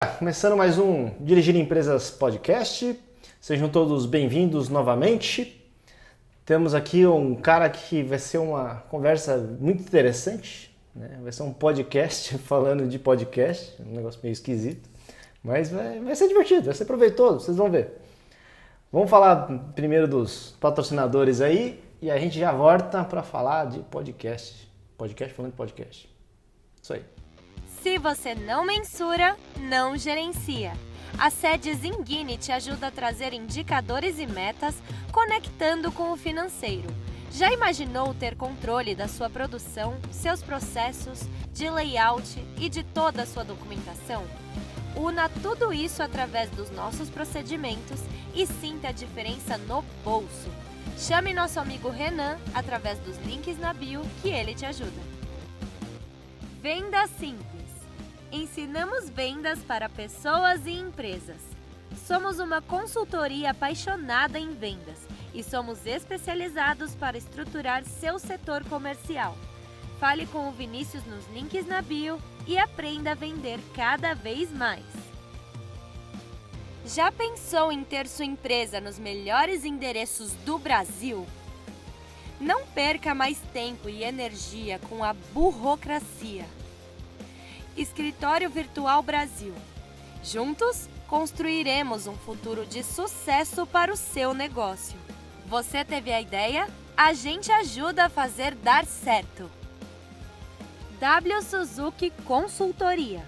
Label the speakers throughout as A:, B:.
A: Começando mais um Dirigir Empresas Podcast. Sejam todos bem-vindos novamente. Temos aqui um cara que vai ser uma conversa muito interessante, né? Vai ser um podcast falando de podcast, um negócio meio esquisito, mas vai ser divertido, vai ser proveitoso, vocês vão ver. Vamos falar primeiro dos patrocinadores aí e a gente já volta para falar de podcast. Podcast falando de podcast. Isso aí.
B: Se você não mensura, não gerencia. A sede Zinguini te ajuda a trazer indicadores e metas, conectando com o financeiro. Já imaginou ter controle da sua produção, seus processos, de layout e de toda a sua documentação? Una tudo isso através dos nossos procedimentos e sinta a diferença no bolso. Chame nosso amigo Renan através dos links na bio que ele te ajuda. Venda Simples. Ensinamos vendas para pessoas e empresas. Somos uma consultoria apaixonada em vendas e somos especializados para estruturar seu setor comercial. Fale com o Vinícius nos links na bio e aprenda a vender cada vez mais. Já pensou em ter sua empresa nos melhores endereços do Brasil? Não perca mais tempo e energia com a burocracia. Escritório Virtual Brasil. Juntos, construiremos um futuro de sucesso para o seu negócio. Você teve a ideia? A gente ajuda a fazer dar certo. W Suzuki Consultoria.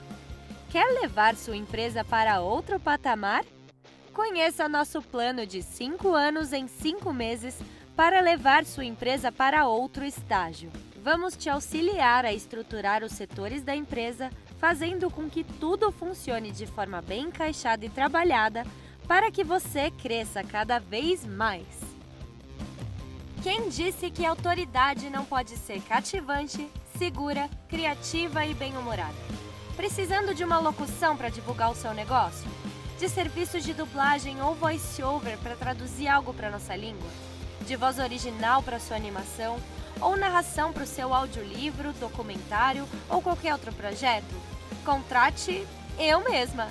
B: Quer levar sua empresa para outro patamar? Conheça nosso plano de 5 anos em 5 meses para levar sua empresa para outro estágio. Vamos te auxiliar a estruturar os setores da empresa, fazendo com que tudo funcione de forma bem encaixada e trabalhada para que você cresça cada vez mais. Quem disse que a autoridade não pode ser cativante, segura, criativa e bem-humorada? Precisando de uma locução para divulgar o seu negócio? De serviços de dublagem ou voice-over para traduzir algo para nossa língua? De voz original para sua animação? Ou narração para o seu audiolivro, documentário ou qualquer outro projeto? Contrate eu mesma!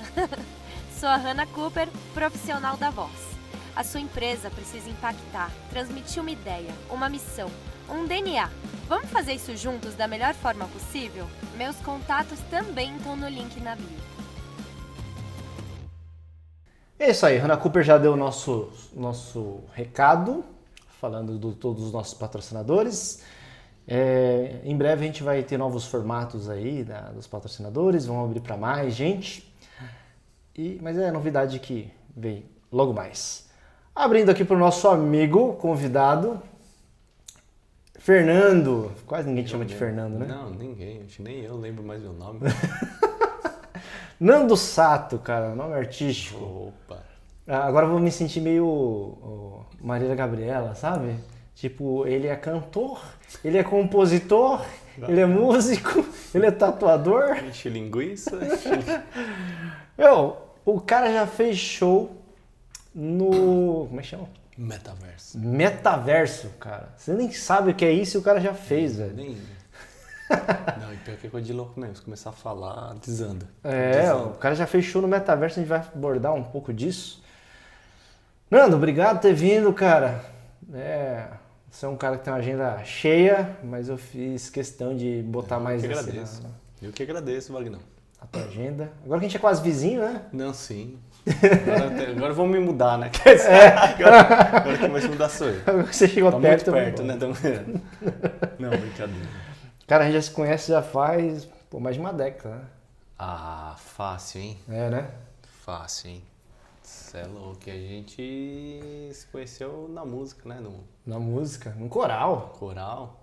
B: Sou a Hannah Cooper, profissional da voz. A sua empresa precisa impactar, transmitir uma ideia, uma missão, um DNA. Vamos fazer isso juntos da melhor forma possível? Meus contatos também estão no link na bio.
A: É isso aí, Hannah Cooper já deu o nosso recado, falando de todos os nossos patrocinadores. Em breve a gente vai ter novos formatos aí dos patrocinadores, vão abrir para mais gente. Mas é novidade que vem logo mais. Abrindo aqui para o nosso amigo convidado, Fernando. Quase ninguém te chama de Fernando, né?
C: Não, ninguém. Nem eu lembro mais meu nome.
A: Nando Sato, cara, nome artístico.
C: Opa.
A: Agora eu vou me sentir meio Marília Gabriela, sabe? Tipo, ele é cantor, ele é compositor, ele é músico, ele é tatuador.
C: Enche linguiça.
A: O cara já fez show no... Como é que chama?
C: Metaverso.
A: Metaverso, cara. Você nem sabe o que é isso e o cara já fez, velho.
C: Nem... Não, e pior que é coisa de louco mesmo. Se começar a falar, desanda.
A: O cara já fez show no Metaverso, a gente vai abordar um pouco disso. Nando, obrigado por ter vindo, cara. Você é um cara que tem uma agenda cheia, mas eu fiz questão de botar mais
C: esse. Eu que agradeço, Wagner.
A: A tua agenda. Agora que a gente é quase vizinho, né?
C: Não, sim. Agora vamos me mudar, né? Agora quem vai se mudar sou eu.
A: Agora que você chegou
C: tá
A: perto.
C: Muito perto, né? Não, brincadeira.
A: Cara, a gente já se conhece já faz mais de uma década, né?
C: Ah, fácil, hein?
A: É, né?
C: Fácil, hein? Você é louco. A gente se conheceu na música, né?
A: Na música, no coral.
C: Coral.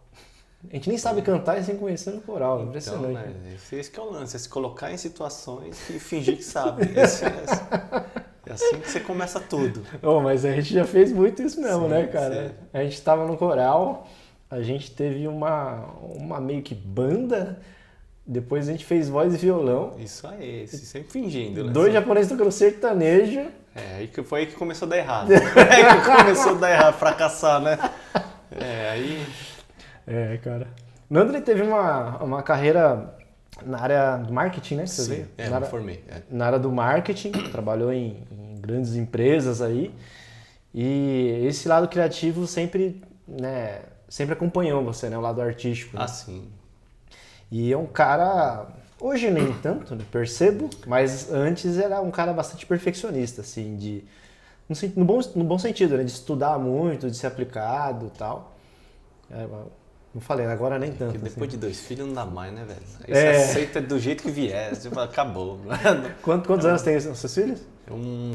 A: A gente nem sabe cantar e sem conhecer no coral,
C: então,
A: impressionante.
C: Né? Esse que é o lance, é se colocar em situações e fingir que sabe. É assim que você começa tudo.
A: Mas a gente já fez muito isso mesmo,
C: sim,
A: né, cara?
C: Sim.
A: A gente tava no coral, a gente teve uma meio que banda, depois a gente fez voz e violão.
C: Isso aí, sempre fingindo, né?
A: 2 japoneses tocando sertanejo.
C: Foi aí que começou a dar errado. Aí que começou a dar errado, fracassar, né? Aí...
A: cara. Nando, ele teve uma carreira na área do marketing, né? Você veio?
C: eu me formei.
A: Na área do marketing, trabalhou em grandes empresas aí. E esse lado criativo sempre, né, sempre acompanhou você, né? O lado artístico. Né?
C: Ah, sim.
A: E é um cara, hoje nem tanto, né, percebo, mas antes era um cara bastante perfeccionista, assim, no bom sentido, né, de estudar muito, de ser aplicado e tal. Não falei, agora nem tanto.
C: Porque depois
A: assim.
C: de 2 filhos não dá mais, né, velho? Aí você aceita do jeito que vier, você fala, acabou.
A: Quantos anos tem os seus filhos?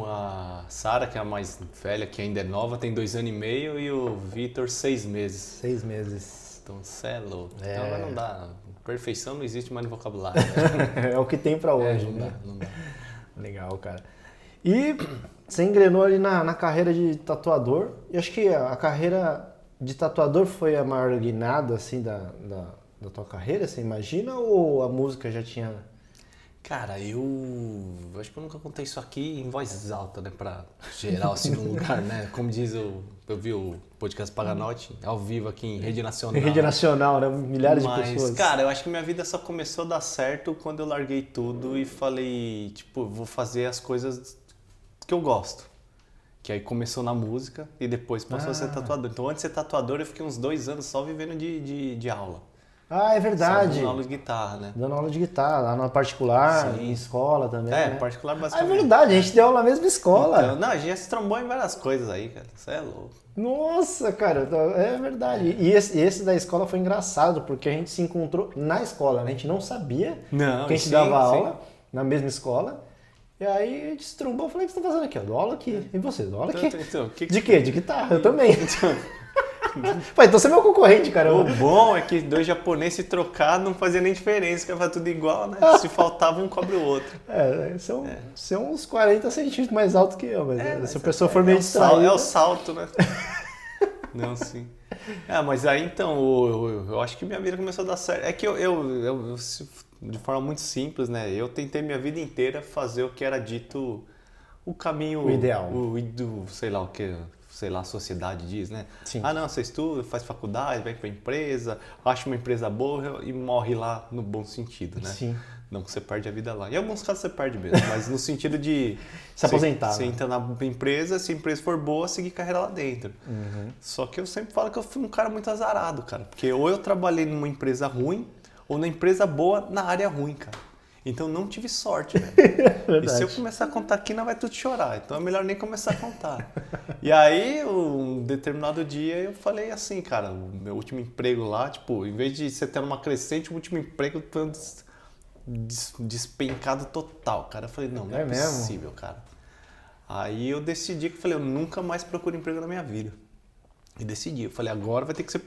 C: A Sara, que é a mais velha, que ainda é nova, tem 2 anos e meio, e o Vitor, 6 meses.
A: 6 meses.
C: Então, você é louco. Então, mas não dá. Perfeição não existe mais no vocabulário. Né?
A: É o que tem pra hoje,
C: não
A: né?
C: dá, não dá.
A: Legal, cara. E você engrenou ali na carreira de tatuador. E acho que a carreira de tatuador foi a maior guinada, assim, da tua carreira, você imagina? Ou a música já tinha...
C: Cara, eu acho que eu nunca contei isso aqui em voz alta, né? Pra geral, assim, num lugar, né? Como diz eu vi o podcast Paganotti ao vivo aqui em Rede Nacional.
A: Em Rede Nacional, né? Milhares de
C: Mas,
A: pessoas.
C: cara, eu acho que minha vida só começou a dar certo quando eu larguei tudo e falei, tipo, vou fazer as coisas que eu gosto. Que aí começou na música e depois passou a ser tatuador. Então, antes de ser tatuador, eu fiquei uns 2 anos só vivendo de aula.
A: Ah, é verdade.
C: Dando aula de guitarra, né?
A: Dando aula de guitarra, lá na particular, em escola também. Né?
C: Particular
A: Ah, é
C: basicamente.
A: verdade, a gente deu aula na mesma escola.
C: Então, não, a gente já se trombou em várias coisas aí, cara. Isso é louco.
A: Nossa, cara, é verdade. E esse da escola foi engraçado, porque a gente se encontrou na escola, né? A gente não sabia
C: Não,
A: que a gente dava aula na mesma escola. E aí a gente se trombou, eu falei, o que você tá fazendo aqui? Eu dou aula aqui. E você? Dou aula aqui.
C: Então,
A: De quê? De guitarra, eu também. Pai, então você é meu concorrente, cara.
C: O bom é que 2 japoneses se trocar não fazia nem diferença, que era tudo igual, né? Se faltava, um cobre o outro.
A: São uns 40 centímetros mais alto que eu, mas se a pessoa for meio distraída...
C: É o salto, né? Não, sim. Mas aí então, eu acho que minha vida começou a dar certo. É que eu de forma muito simples, né? Eu tentei minha vida inteira fazer o que era dito o caminho...
A: O ideal.
C: Sei lá o que... Sei lá, a sociedade diz, né?
A: Sim.
C: Ah, não, você estuda, faz faculdade, vai pra empresa, acha uma empresa boa e morre lá no bom sentido, né?
A: Sim.
C: Não que você perde a vida lá. Em alguns casos você perde mesmo, mas no sentido de...
A: Se aposentar.
C: Você entra na empresa, se a empresa for boa, seguir carreira lá dentro.
A: Uhum.
C: Só que eu sempre falo que eu fui um cara muito azarado, cara. Porque ou eu trabalhei numa empresa ruim, ou na empresa boa, na área ruim, cara. Então não tive sorte, velho. E se eu começar a contar aqui, não vai tudo chorar. Então é melhor nem começar a contar. E aí, um determinado dia, eu falei assim, cara, o meu último emprego lá, tipo, em vez de você ter uma crescente, o último emprego foi despencado total, cara. Eu falei, não é possível, cara. Aí eu decidi que falei, eu nunca mais procuro emprego na minha vida. E decidi, eu falei, agora vai ter que ser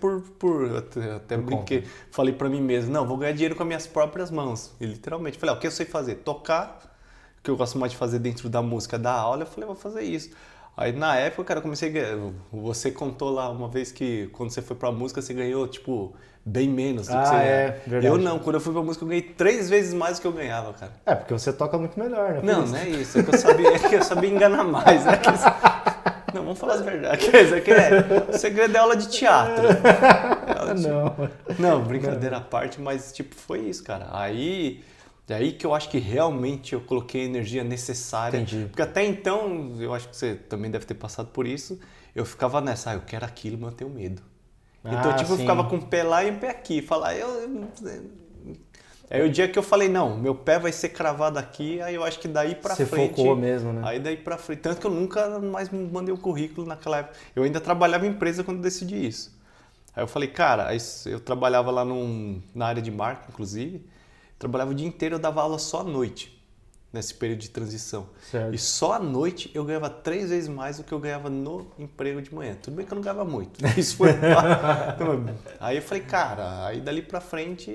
C: até brinquei, falei pra mim mesmo, não, vou ganhar dinheiro com as minhas próprias mãos. E literalmente, falei, o que eu sei fazer? Tocar, o que eu gosto mais de fazer dentro da música, da aula, eu falei, vou fazer isso. Aí na época, cara, eu comecei a ganhar, você contou lá uma vez que quando você foi pra música, você ganhou, tipo, bem menos do que você ganhava.
A: Verdade.
C: Eu não, quando eu fui pra música, eu ganhei 3 vezes mais do que eu ganhava, cara.
A: É, porque você toca muito melhor, né?
C: Não, não é isso, é que eu sabia enganar mais, né? Não, vamos falar as verdades. O segredo é aula de teatro. Não, brincadeira à parte, mas tipo, foi isso, cara. Aí que eu acho que realmente eu coloquei a energia necessária.
A: Entendi.
C: Porque até então, eu acho que você também deve ter passado por isso, eu ficava nessa, eu quero aquilo, mas eu tenho medo. Então, tipo, eu ficava com o pé lá e o pé aqui. Falar, Aí o dia que eu falei, não, meu pé vai ser cravado aqui, aí eu acho que daí pra frente...
A: Você focou mesmo, né?
C: Aí daí pra frente. Tanto que eu nunca mais mandei um currículo naquela época. Eu ainda trabalhava em empresa quando eu decidi isso. Aí eu falei, cara, eu trabalhava lá na área de marketing, inclusive. Trabalhava o dia inteiro, eu dava aula só à noite, nesse período de transição.
A: Certo.
C: E só à noite eu ganhava 3 vezes mais do que eu ganhava no emprego de manhã. Tudo bem que eu não ganhava muito. Isso foi... Aí eu falei, cara, aí dali pra frente,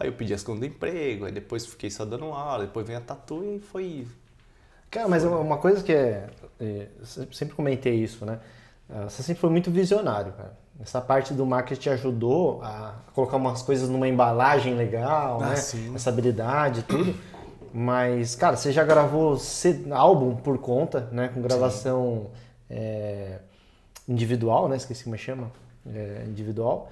C: Aí eu pedi as contas do emprego, aí depois fiquei só dando aula, depois veio a tatu e foi...
A: Cara, mas uma coisa que sempre comentei isso, né? Você sempre foi muito visionário, cara. Essa parte do marketing te ajudou a colocar umas coisas numa embalagem legal, né?
C: Sim.
A: Essa habilidade e tudo. Mas, cara, você já gravou álbum por conta, né? Com gravação individual, né? Esqueci como chama. Individual.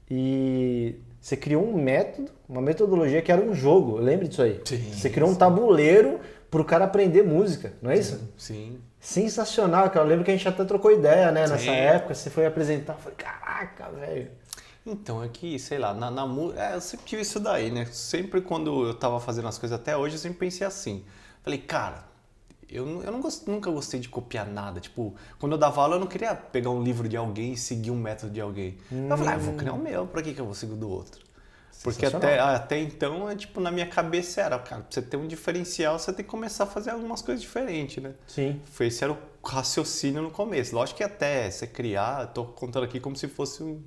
A: E você criou um método, uma metodologia que era um jogo, lembra disso aí?
C: Sim.
A: Você criou um tabuleiro pro cara aprender música, não é isso?
C: Sim.
A: Sensacional, cara. Eu lembro que a gente até trocou ideia, né? Nessa
C: Sim.
A: época, você foi apresentar, eu falei, caraca, velho.
C: Então, é que, sei lá, eu sempre tive isso daí, né? Sempre quando eu tava fazendo as coisas até hoje, eu sempre pensei assim. Falei, cara, eu nunca gostei de copiar nada. Tipo, quando eu dava aula, eu não queria pegar um livro de alguém e seguir um método de alguém. Eu falei, eu vou criar o meu, pra que eu vou seguir o do outro? Porque até então, tipo, na minha cabeça era, cara, pra você ter um diferencial, você tem que começar a fazer algumas coisas diferentes, né?
A: Sim.
C: Esse era o raciocínio no começo. Lógico que até você criar, tô contando aqui como se fosse um...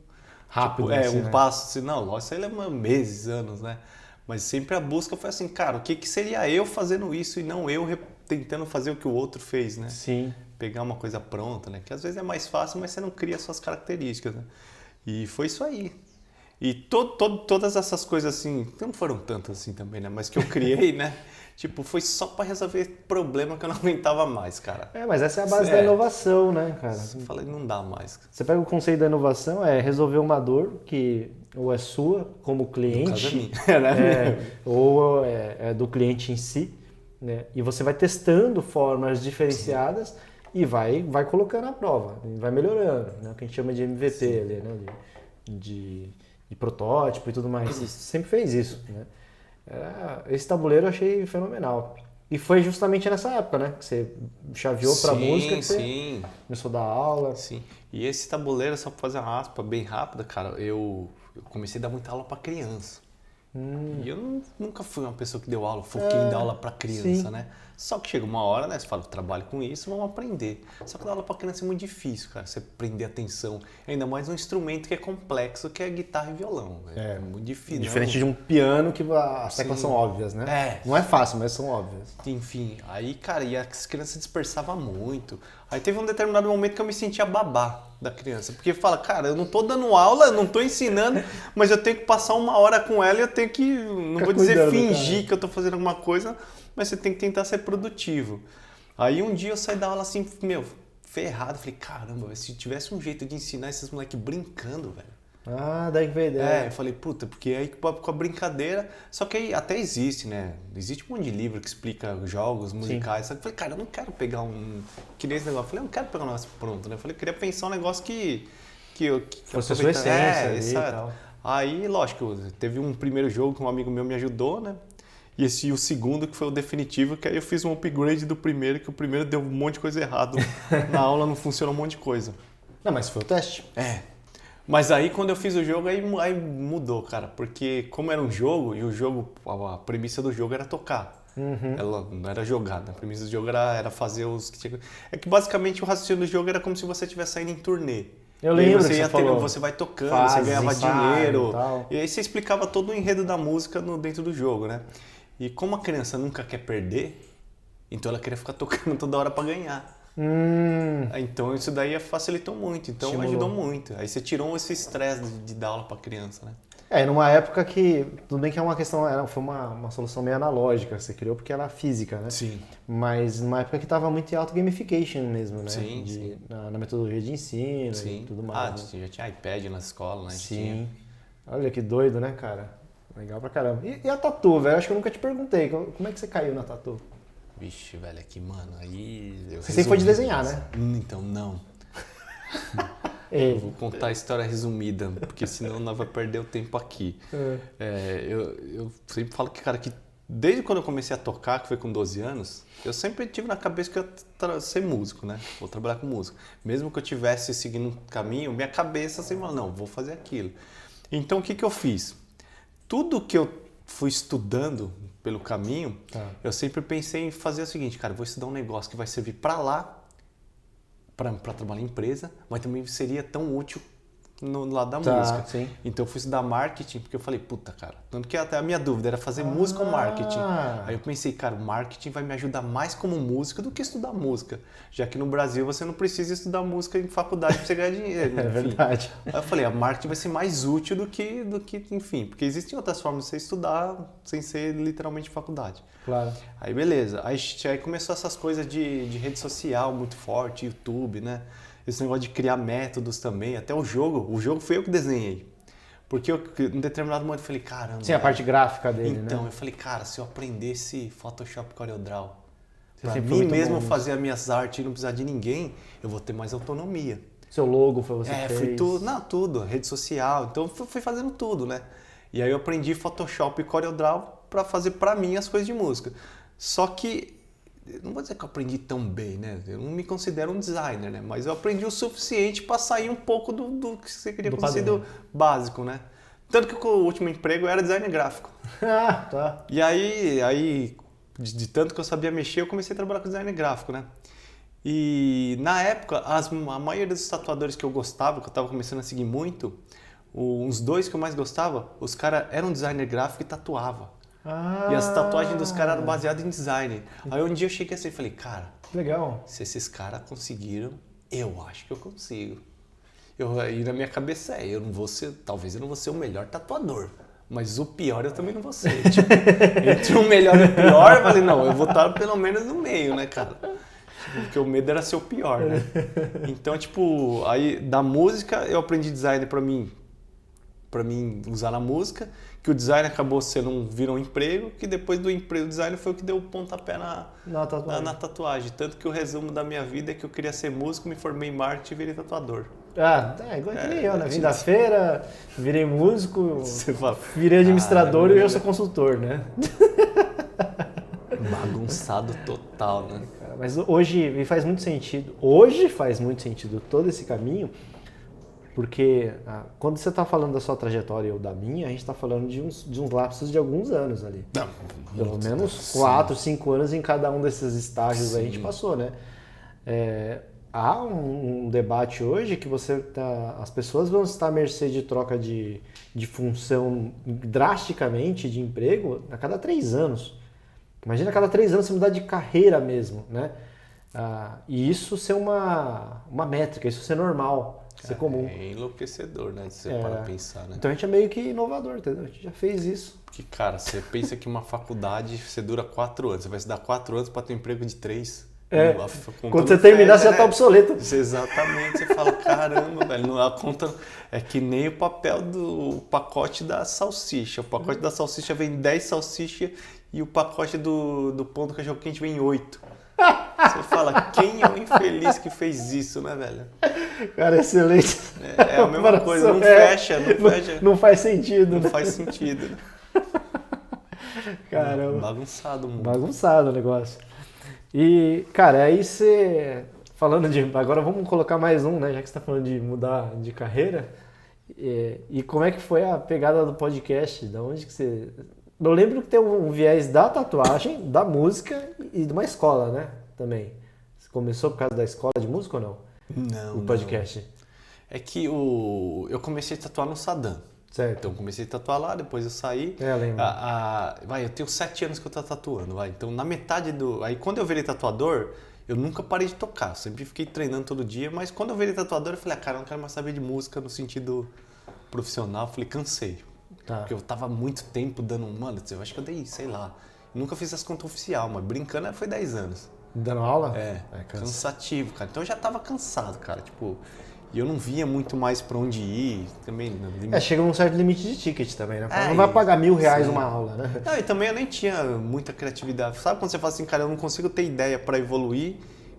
A: Rápido,
C: tipo,
A: assim,
C: um
A: né?
C: passo, assim, não, lógico, isso aí leva meses, anos, né? Mas sempre a busca foi assim, cara, o que seria eu fazendo isso e não eu tentando fazer o que o outro fez, né?
A: Sim.
C: Pegar uma coisa pronta, né? Que às vezes é mais fácil, mas você não cria suas características, né? E foi isso aí. E todas essas coisas assim, não foram tantas assim também, né? Mas que eu criei, né? Tipo, foi só pra resolver problema que eu não aguentava mais, cara.
A: Mas essa é a base da inovação, né, cara?
C: Eu falei, não dá mais.
A: Você pega o conceito da inovação, é resolver uma dor que ou é sua como cliente,
C: No caso é minha, né?
A: ou é do cliente em si, né? E você vai testando formas diferenciadas e vai colocando à prova, vai melhorando, né? O que a gente chama de MVP ali, né? De protótipo e tudo mais. Você sempre fez isso, né? Esse tabuleiro eu achei fenomenal. E foi justamente nessa época, né? Que você chaveou pra música que você começou a dar aula.
C: Sim. E esse tabuleiro, só pra fazer uma aspa bem rápida, cara, eu comecei a dar muita aula pra criança. E eu nunca fui uma pessoa que deu aula, foquei em dar aula pra criança, né? Só que chega uma hora, né? Você fala, trabalho com isso, vamos aprender. Só que dar aula pra criança é muito difícil, cara. Você prender atenção. Ainda mais um instrumento que é complexo, que é guitarra e violão. É muito difícil.
A: Diferente de um piano que as teclas são óbvias, né? Não é fácil, mas são óbvias.
C: Enfim, aí, cara, e as crianças dispersavam muito. Aí teve um determinado momento que eu me sentia babá da criança. Porque fala, cara, eu não tô dando aula, eu não tô ensinando, mas eu tenho que passar uma hora com ela e eu tenho que, não vou dizer fingir que eu tô fazendo alguma coisa, mas você tem que tentar ser produtivo. Aí um dia eu saí da aula assim, ferrado. Falei, caramba, se tivesse um jeito de ensinar esses moleques brincando, velho.
A: Daí que veio a ideia.
C: Eu falei, puta, porque aí com a brincadeira, só que aí até existe, né? Existe um monte de livro que explica jogos musicais. Só que eu falei, cara, eu não quero pegar que nem esse negócio. Eu falei, eu não quero pegar um negócio pronto, né? Eu falei, eu queria pensar um negócio que
A: fosse a sua essência.
C: Aí, lógico, teve um primeiro jogo que um amigo meu me ajudou, né? E o segundo, que foi o definitivo, que aí eu fiz um upgrade do primeiro, que o primeiro deu um monte de coisa errada. Na aula não funcionou um monte de coisa.
A: Não, mas foi o teste.
C: Mas aí quando eu fiz o jogo, aí mudou, cara. Porque como era um jogo, e o jogo, a premissa do jogo era tocar. Ela não era jogar, né? A premissa do jogo era fazer os... É que basicamente o raciocínio do jogo era como se você estivesse saindo em turnê.
A: Eu lembro que você falou.
C: Você vai tocando, você ganhava dinheiro.
A: E
C: aí você explicava todo o enredo da música dentro do jogo, né? E como a criança nunca quer perder, então ela queria ficar tocando toda hora pra ganhar. Então isso daí facilitou muito, então ajudou muito. Aí você tirou esse estresse de dar aula pra criança, né?
A: Numa época que, tudo bem que é uma questão, foi uma solução meio analógica, você criou porque era física, né?
C: Sim.
A: Mas numa época que estava muito em alta gamification mesmo, né?
C: Sim.
A: Na metodologia de ensino e tudo mais.
C: Já tinha iPad na escola, né?
A: Sim. Olha que doido, né, cara? Legal pra caramba. E a tatu, velho? Acho que eu nunca te perguntei. Como é que você caiu na tatu?
C: Vixe, velho, aqui, mano, aí...
A: Você sempre foi de desenhar, né?
C: Então, não. Eu vou contar a história resumida, porque senão nós vamos perder o tempo aqui. Eu sempre falo que, cara, que desde quando eu comecei a tocar, que foi com 12 anos, eu sempre tive na cabeça que eu ia ser músico, né? Vou trabalhar com música. Mesmo que eu tivesse seguindo um caminho, minha cabeça sempre falou, não, vou fazer aquilo. Então, o que eu fiz? Tudo que eu fui estudando pelo caminho, eu sempre pensei em fazer o seguinte, cara, vou estudar um negócio que vai servir para lá, para trabalhar em empresa, mas também seria tão útil no lado da música.
A: Sim.
C: Então eu fui estudar marketing, porque eu falei, puta, cara, tanto que até a minha dúvida era fazer música ou marketing. Aí eu pensei, cara, o marketing vai me ajudar mais como música do que estudar música, já que no Brasil você não precisa estudar música em faculdade para você ganhar dinheiro.
A: É verdade.
C: Aí eu falei, a marketing vai ser mais útil do que, enfim, porque existem outras formas de você estudar sem ser literalmente faculdade.
A: Claro.
C: Aí beleza, aí começou essas coisas de rede social muito forte, YouTube, né? Esse negócio de criar métodos também, até o jogo foi eu que desenhei. Porque em determinado momento eu falei, caramba.
A: Sim, a parte gráfica dele,
C: então,
A: né?
C: eu falei, cara, se eu aprendesse Photoshop CorelDRAW, pra
A: sempre
C: mim
A: foi muito
C: mesmo
A: bom
C: fazer as minhas artes e não precisar de ninguém, eu vou ter mais autonomia.
A: Seu logo foi você que fez?
C: Foi tudo, não, tudo, rede social, então fui fazendo tudo, né? E aí eu aprendi Photoshop e CorelDRAW pra fazer pra mim as coisas de música. Só que, não vou dizer que eu aprendi tão bem, né? Eu não me considero um designer, né? Mas eu aprendi o suficiente pra sair um pouco do que você queria conhecer do básico, né? Tanto que o último emprego eu era designer gráfico.
A: Ah, tá.
C: E aí de tanto que eu sabia mexer, eu comecei a trabalhar com design gráfico, né? E na época, a maioria dos tatuadores que eu gostava, que eu tava começando a seguir muito, uns 2 que eu mais gostava, os caras eram designer gráfico e tatuava. E as tatuagens dos caras eram baseadas em design. Aí um dia eu cheguei assim e falei, cara,
A: legal.
C: Se esses caras conseguiram, eu acho que eu consigo. E na minha cabeça talvez eu não vou ser o melhor tatuador. Mas o pior eu também não vou ser. Tipo, entre o melhor e o pior, eu falei, não, eu vou estar pelo menos no meio, né, cara? Tipo, porque o medo era ser o pior, né? Então, tipo, aí da música eu aprendi design pra mim usar na música, que o design acabou virou um emprego, que depois do emprego o design foi o que deu o pontapé na tatuagem. Tanto que o resumo da minha vida é que eu queria ser músico, me formei em marketing e virei tatuador.
A: Igual que nem eu, né? Vim da feira, virei músico, virei administrador e eu sou consultor, né?
C: Bagunçado total, né?
A: Mas hoje me faz muito sentido. Hoje faz muito sentido todo esse caminho, porque quando você está falando da sua trajetória ou da minha, a gente está falando de uns lapsos de alguns anos ali.
C: Não,
A: pelo menos 4, 5 anos em cada um desses estágios aí a gente passou, né? Há um debate hoje que as pessoas vão estar à mercê de troca de função drasticamente de emprego a cada 3 anos. Imagina a cada 3 anos você mudar de carreira mesmo, né? E isso ser uma métrica, isso ser normal, ser comum.
C: É enlouquecedor, né? Você para pensar, né?
A: Então a gente é meio que inovador, entendeu? A gente já fez isso.
C: Porque, cara, você pensa que uma faculdade você dura 4 anos, você vai estudar 4 anos para ter um emprego de 3.
A: Quando você terminar, você já tá obsoleto.
C: Exatamente, você fala, caramba, velho, a conta é que nem o pacote da salsicha. O pacote da salsicha vem 10 salsichas e o pacote do pão do cachorro quente vem 8. Você fala, quem é o infeliz que fez isso, né, velho?
A: Cara, excelente.
C: É a mesma coisa, não fecha.
A: Não faz sentido,
C: Não
A: né?
C: faz sentido.
A: Caramba.
C: Bagunçado o mundo.
A: Bagunçado o negócio. E, cara, aí você... Falando de... Agora vamos colocar mais um, né? Já que você tá falando de mudar de carreira. E como é que foi a pegada do podcast? Da onde que você... Eu lembro que tem um viés da tatuagem, da música e de uma escola, né? Também. Você começou por causa da escola de música ou não?
C: Não,
A: o podcast.
C: É que eu comecei a tatuar no Saddam.
A: Certo.
C: Então comecei a tatuar lá, depois eu saí.
A: Lembro.
C: Eu tenho 7 anos que eu tô tatuando, vai. Então na metade Aí quando eu virei tatuador, eu nunca parei de tocar. Sempre fiquei treinando todo dia, mas quando eu virei tatuador, eu falei, cara, eu não quero mais saber de música no sentido profissional. Eu falei, cansei.
A: Tá.
C: Porque eu tava muito tempo dando... Mano, eu acho que eu dei, sei lá. Nunca fiz as contas oficial, mas brincando foi 10 anos.
A: Dando aula?
C: Cansativo, cara. Então eu já tava cansado, cara. Tipo, e eu não via muito mais pra onde ir. Também.
A: Chega um certo limite de ticket também, né? Não vai pagar R$1.000 uma aula, né?
C: Não, e também eu nem tinha muita criatividade. Sabe quando você fala assim, cara, eu não consigo ter ideia pra evoluir.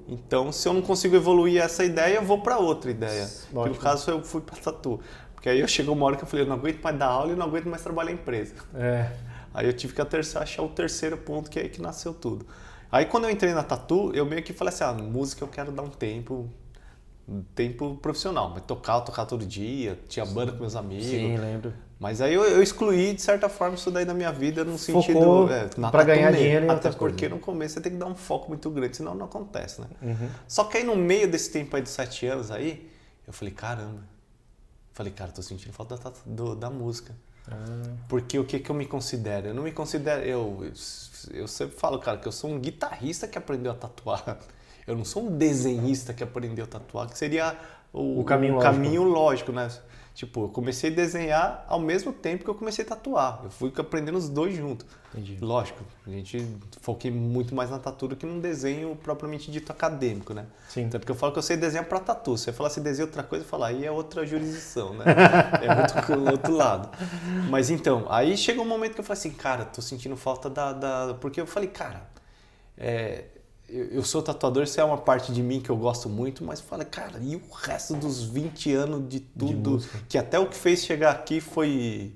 C: Então, se eu não consigo evoluir essa ideia, eu vou pra outra ideia. Que no caso, eu fui pra tatu. Porque aí chegou uma hora que eu falei, eu não aguento mais dar aula e não aguento mais trabalhar em empresa. Aí eu tive que achar o terceiro ponto, que é aí que nasceu tudo. Aí quando eu entrei na tatu, eu meio que falei assim, música eu quero dar um tempo profissional. Mas tocar todo dia, tinha banda com meus amigos.
A: Sim, lembro.
C: Mas aí eu excluí, de certa forma, isso daí da minha vida, no sentido...
A: Pra ganhar dinheiro em outra coisa.
C: Porque no começo você tem que dar um foco muito grande, senão não acontece, né? Só que aí no meio desse tempo aí de 7 anos aí, eu falei, caramba. Cara, tô sentindo falta da música. Porque o que eu me considero? Eu não me considero... Eu sempre falo, cara, que eu sou um guitarrista que aprendeu a tatuar. Eu não sou um desenhista que aprendeu a tatuar, que seria o caminho lógico, né? Tipo, eu comecei a desenhar ao mesmo tempo que eu comecei a tatuar. Eu fui aprendendo os dois juntos.
A: Entendi.
C: Lógico, a gente foquei muito mais na tatu do que num desenho propriamente dito acadêmico, né?
A: Sim.
C: Tanto que eu falo que eu sei desenhar pra tatu. Se você falar se desenha outra coisa, eu falo, aí é outra jurisdição, né? É outro lado. Mas então, aí chegou um momento que eu falei assim, cara, tô sentindo falta Porque eu falei, cara, eu sou tatuador, isso é uma parte de mim que eu gosto muito, mas falei, cara, e o resto dos 20 anos de tudo, que até o que fez chegar aqui foi...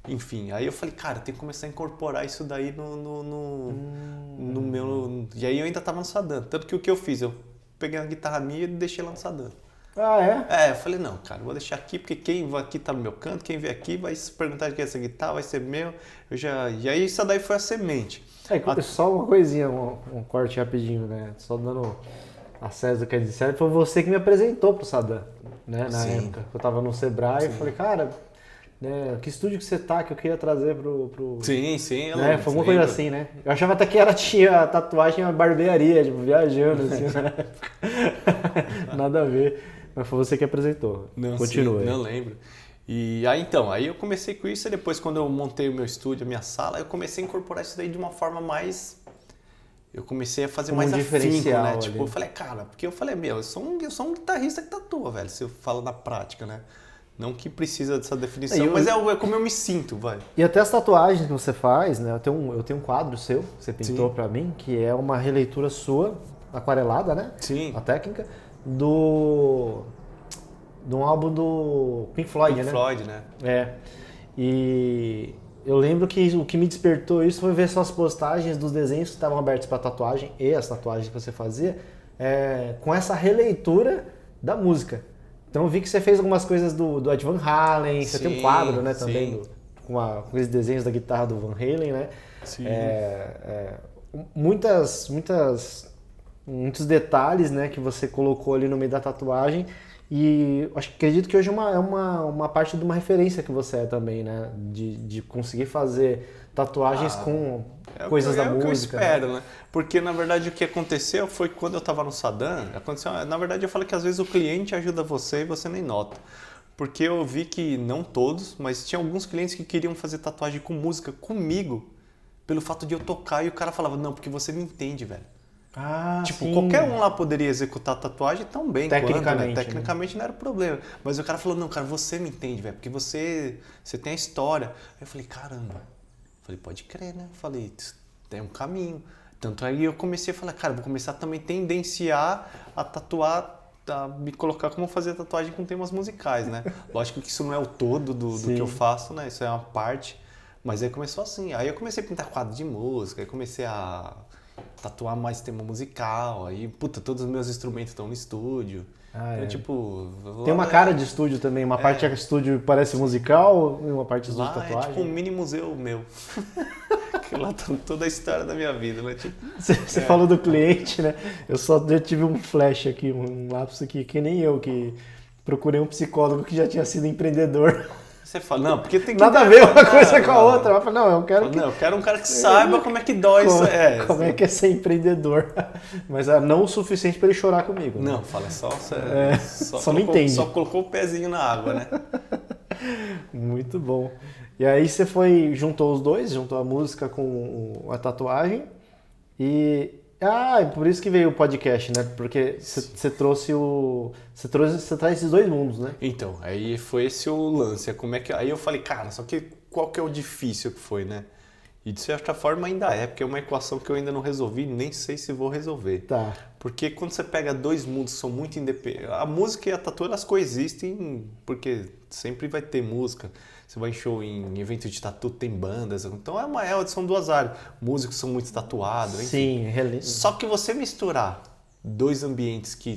C: Enfim, aí eu falei, cara, tem que começar a incorporar isso daí no meu... E aí eu ainda tava no Sadan, tanto que o que eu fiz, eu peguei a guitarra minha e deixei lá no Sadan.
A: Ah, é?
C: Eu falei, não, cara, eu vou deixar aqui, porque quem vai aqui tá no meu canto, quem vem aqui vai se perguntar de quem é essa guitarra, vai ser meu, E aí isso daí foi a semente.
A: Só uma coisinha, um corte rapidinho, né? Só dando acesso ao que ele disse. Foi você que me apresentou pro Sadan, né? Na época. Eu tava no Sebrae e falei, cara, né, que estúdio que você tá que eu queria trazer pro...
C: Sim,
A: eu lembro. Foi alguma coisa assim, né? Eu achava até que tinha tatuagem, uma barbearia, tipo, viajando, assim, na época. Nada a ver. Mas foi você que apresentou.
C: Não,
A: continua.
C: Sim, não lembro. E aí então, aí eu comecei com isso e depois quando eu montei o meu estúdio, a minha sala, eu comecei a incorporar isso daí de uma forma mais... Eu comecei a fazer mais afinco, né? Tipo, eu falei, cara, porque eu falei, eu sou um guitarrista que tatua, velho, se eu falo na prática, né? Não que precisa dessa definição, mas é como eu me sinto, vai.
A: E até as tatuagens que você faz, né? Eu tenho um quadro seu, que você pintou pra mim, que é uma releitura sua, aquarelada, né?
C: Sim.
A: A técnica, de um álbum do Pink Floyd, né?
C: Pink Floyd, né?
A: E eu lembro que o que me despertou isso foi ver suas postagens dos desenhos que estavam abertos para tatuagem e as tatuagens que você fazia, com essa releitura da música. Então eu vi que você fez algumas coisas do Ed Van Halen, você tem um quadro, né, também, com aqueles desenhos da guitarra do Van Halen, né?
C: Sim.
A: Muitos detalhes, né, que você colocou ali no meio da tatuagem. E acredito que hoje é uma parte de uma referência que você é também, né? De conseguir fazer tatuagens com coisas da música. É o que eu
C: espero, né? Porque, na verdade, o que aconteceu foi que quando eu estava no Sadan, na verdade, eu falo que às vezes o cliente ajuda você e você nem nota. Porque eu vi que, não todos, mas tinha alguns clientes que queriam fazer tatuagem com música comigo, pelo fato de eu tocar, e o cara falava, não, porque você me entende, velho. Tipo,
A: sim.
C: Qualquer um lá poderia executar a tatuagem tão bem
A: Tecnicamente,
C: quanto, né? Tecnicamente não era problema. Mas o cara falou, não, cara, você me entende, velho, porque você tem a história. Aí eu falei, caramba. Falei, pode crer, né? Falei, tem um caminho. Tanto aí eu comecei a falar, cara, vou começar também a tendenciar a tatuar, a me colocar como fazer tatuagem com temas musicais, né? Lógico que isso não é o todo do que eu faço, né? Isso é uma parte. Mas aí começou assim. Aí eu comecei a pintar quadro de música, aí comecei a tatuar mais tema musical, aí, todos os meus instrumentos estão no estúdio. Então, tipo...
A: Tem uma cara de estúdio também, uma parte de estúdio parece musical e uma parte de estúdio de tatuagem.
C: É tipo um mini museu meu. Que lá tá toda a história da minha vida, né? Tipo,
A: você falou do cliente, né? Eu só já tive um flash aqui, um lapso aqui, que nem eu, que procurei um psicólogo que já tinha sido empreendedor.
C: Você fala, não, porque tem que...
A: Nada a ver uma coisa com a outra. Eu falo, não, eu quero
C: um cara que saiba como é que dói isso.
A: Como é que é ser empreendedor. Mas não o suficiente para ele chorar comigo. Né?
C: Não, fala só
A: me entende.
C: Só colocou o pezinho na água, né?
A: Muito bom. E aí você juntou os dois, juntou a música com a tatuagem. E por isso que veio o podcast, né? Porque você traz esses dois mundos, né?
C: Então, aí foi esse o lance. Aí eu falei, cara, só que qual que é o difícil que foi, né? E de certa forma ainda porque é uma equação que eu ainda não resolvi, nem sei se vou resolver.
A: Tá.
C: Porque quando você pega dois mundos que são muito independentes, a música e a tatu, elas coexistem, porque sempre vai ter música. Você vai em show, em evento de tatu, tem bandas. Então são duas áreas. Músicos são muito tatuados.
A: Sim,
C: só que você misturar dois ambientes que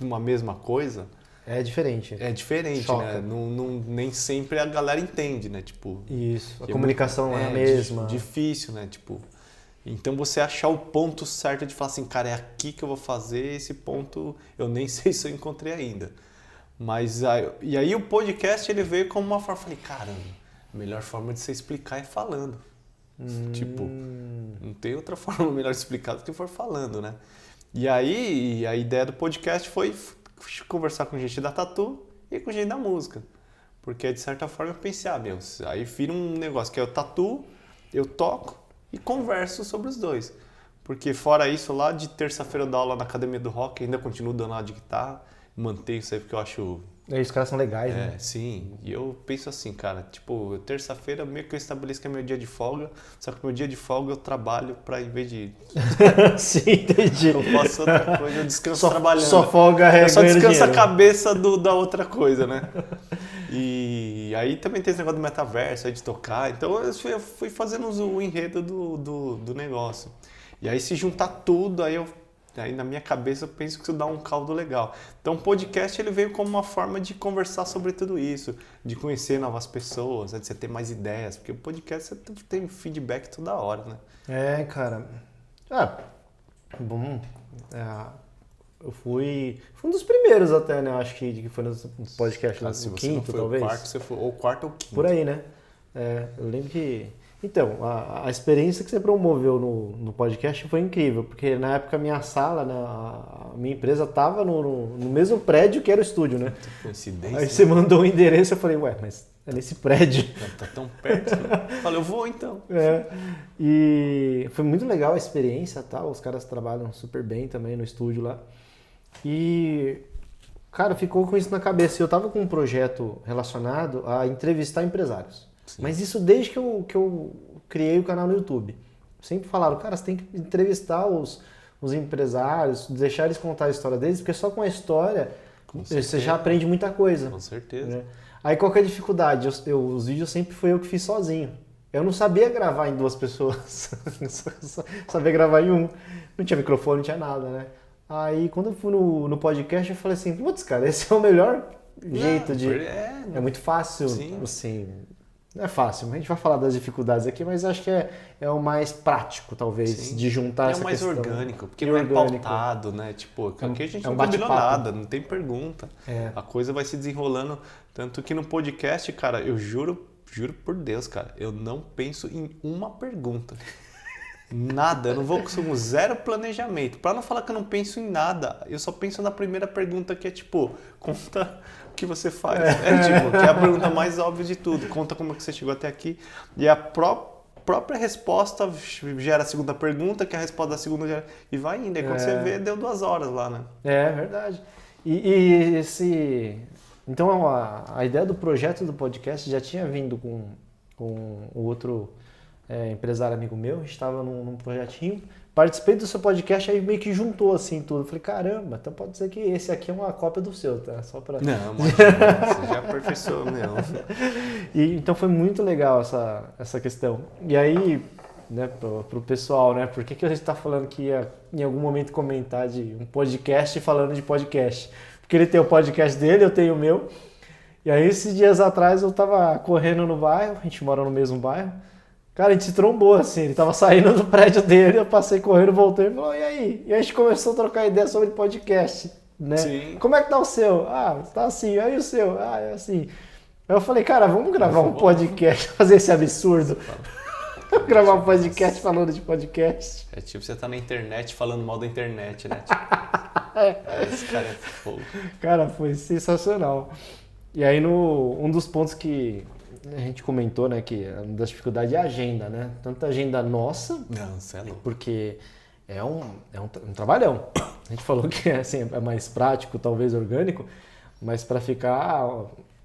C: uma mesma coisa...
A: É diferente.
C: É diferente,
A: choca.
C: Né? Nem sempre a galera entende, né? Tipo,
A: isso, a comunicação é a mesma.
C: Difícil, né? Tipo, então você achar o ponto certo de falar assim, cara, é aqui que eu vou fazer, esse ponto eu nem sei se eu encontrei ainda. Mas e aí o podcast ele veio como uma forma, falei, caramba, a melhor forma de você explicar é falando. Tipo, não tem outra forma melhor de explicar do que for falando, né? E aí a ideia do podcast foi conversar com gente da tatu e com gente da música. Porque, de certa forma, eu pensei, aí vira um negócio que é o tatu, eu toco e converso sobre os dois. Porque fora isso, lá de terça-feira eu dou aula na Academia do Rock, ainda continuo dando aula de guitarra, mantenho isso aí porque eu acho...
A: Os caras são legais, né?
C: Sim. E eu penso assim, cara, tipo, terça-feira meio que eu estabeleço que é meu dia de folga, só que meu dia de folga eu trabalho pra, em vez de...
A: Sim, entendi.
C: Eu faço outra coisa, eu descanso trabalhando.
A: Só folga é
C: eu só descanso
A: dinheiro.
C: a cabeça da outra coisa, né? E aí também tem esse negócio do metaverso, aí de tocar. Então eu fui fazendo o enredo do negócio. E aí se juntar tudo, aí na minha cabeça eu penso que isso dá um caldo legal. Então o podcast ele veio como uma forma de conversar sobre tudo isso, de conhecer novas pessoas, de você ter mais ideias, porque o podcast você tem feedback toda hora, né?
A: Cara. Bom. Eu fui um dos primeiros até, né? Acho que foi no podcast,
C: Se
A: o
C: você
A: quinto,
C: não foi
A: talvez.
C: O quarto, você foi ou quarto ou quinto.
A: Por aí, né? Eu lembro que... Então, a experiência que você promoveu no podcast foi incrível, porque na época a minha sala, né, a minha empresa estava no mesmo prédio que era o estúdio, né?
C: Coincidência.
A: Aí você mandou o endereço, eu falei, mas é nesse prédio.
C: Tá tão perto, né? Falei, eu vou então.
A: E foi muito legal a experiência, tá? Os caras trabalham super bem também no estúdio lá. E, cara, ficou com isso na cabeça. Eu tava com um projeto relacionado a entrevistar empresários. Sim. Mas isso desde que eu criei o canal no YouTube. Sempre falaram, cara, você tem que entrevistar os empresários, deixar eles contar a história deles, porque só com a história você já aprende muita coisa.
C: Com certeza.
A: Né? Aí qual que é a dificuldade? Os vídeos sempre foi eu que fiz sozinho. Eu não sabia gravar em duas pessoas, só sabia gravar em um. Não tinha microfone, não tinha nada, né? Aí quando eu fui no podcast eu falei assim, putz, cara, esse é o melhor jeito de... É muito fácil,
C: sim.
A: Assim... Não é fácil, a gente vai falar das dificuldades aqui, mas acho que é o mais prático, talvez,
C: sim.
A: de juntar essa questão.
C: É o mais orgânico, porque não é pautado, né? Tipo, aqui a gente não combinou nada, não tem pergunta. A coisa vai se desenrolando. Tanto que no podcast, cara, eu juro por Deus, cara, eu não penso em uma pergunta. Nada, eu não vou com zero planejamento. Pra não falar que eu não penso em nada, eu só penso na primeira pergunta que é tipo, conta o que você faz. Tipo, que é a pergunta mais óbvia de tudo. Conta como é que você chegou até aqui. E a própria resposta gera a segunda pergunta, que a resposta da segunda gera... E vai indo. Aí quando você vê, deu 2 horas lá, né?
A: É verdade. E esse... Então a ideia do projeto do podcast já tinha vindo com o outro... empresário amigo meu, a gente estava num projetinho, participei do seu podcast, aí meio que juntou assim tudo. Falei, caramba, então pode ser que esse aqui é uma cópia do seu, tá? Só pra...
C: Não, mas você já aperfeiçoou mesmo.
A: Então foi muito legal essa questão. E aí, né, pro pessoal, né, por que a gente tá falando que ia em algum momento comentar de um podcast falando de podcast? Porque ele tem o podcast dele, eu tenho o meu. E aí esses dias atrás eu tava correndo no bairro, a gente mora no mesmo bairro. Cara, a gente se trombou assim, ele tava saindo do prédio dele, eu passei correndo, voltei e falou, e aí? E a gente começou a trocar ideia sobre podcast, né?
C: Sim.
A: Como é que tá o seu? Tá assim, aí o seu? É assim. Aí eu falei, cara, vamos gravar um podcast, fazer esse absurdo. Gravar um podcast falando de podcast.
C: É tipo você tá na internet falando mal da internet, né? Esse cara é fogo.
A: Cara, foi sensacional. E aí um dos pontos que a gente comentou, né, que uma das dificuldades é a agenda, né? Tanto a agenda nossa,
C: não, você é louco.
A: Porque é um trabalhão. A gente falou que assim, é mais prático, talvez orgânico, mas para ficar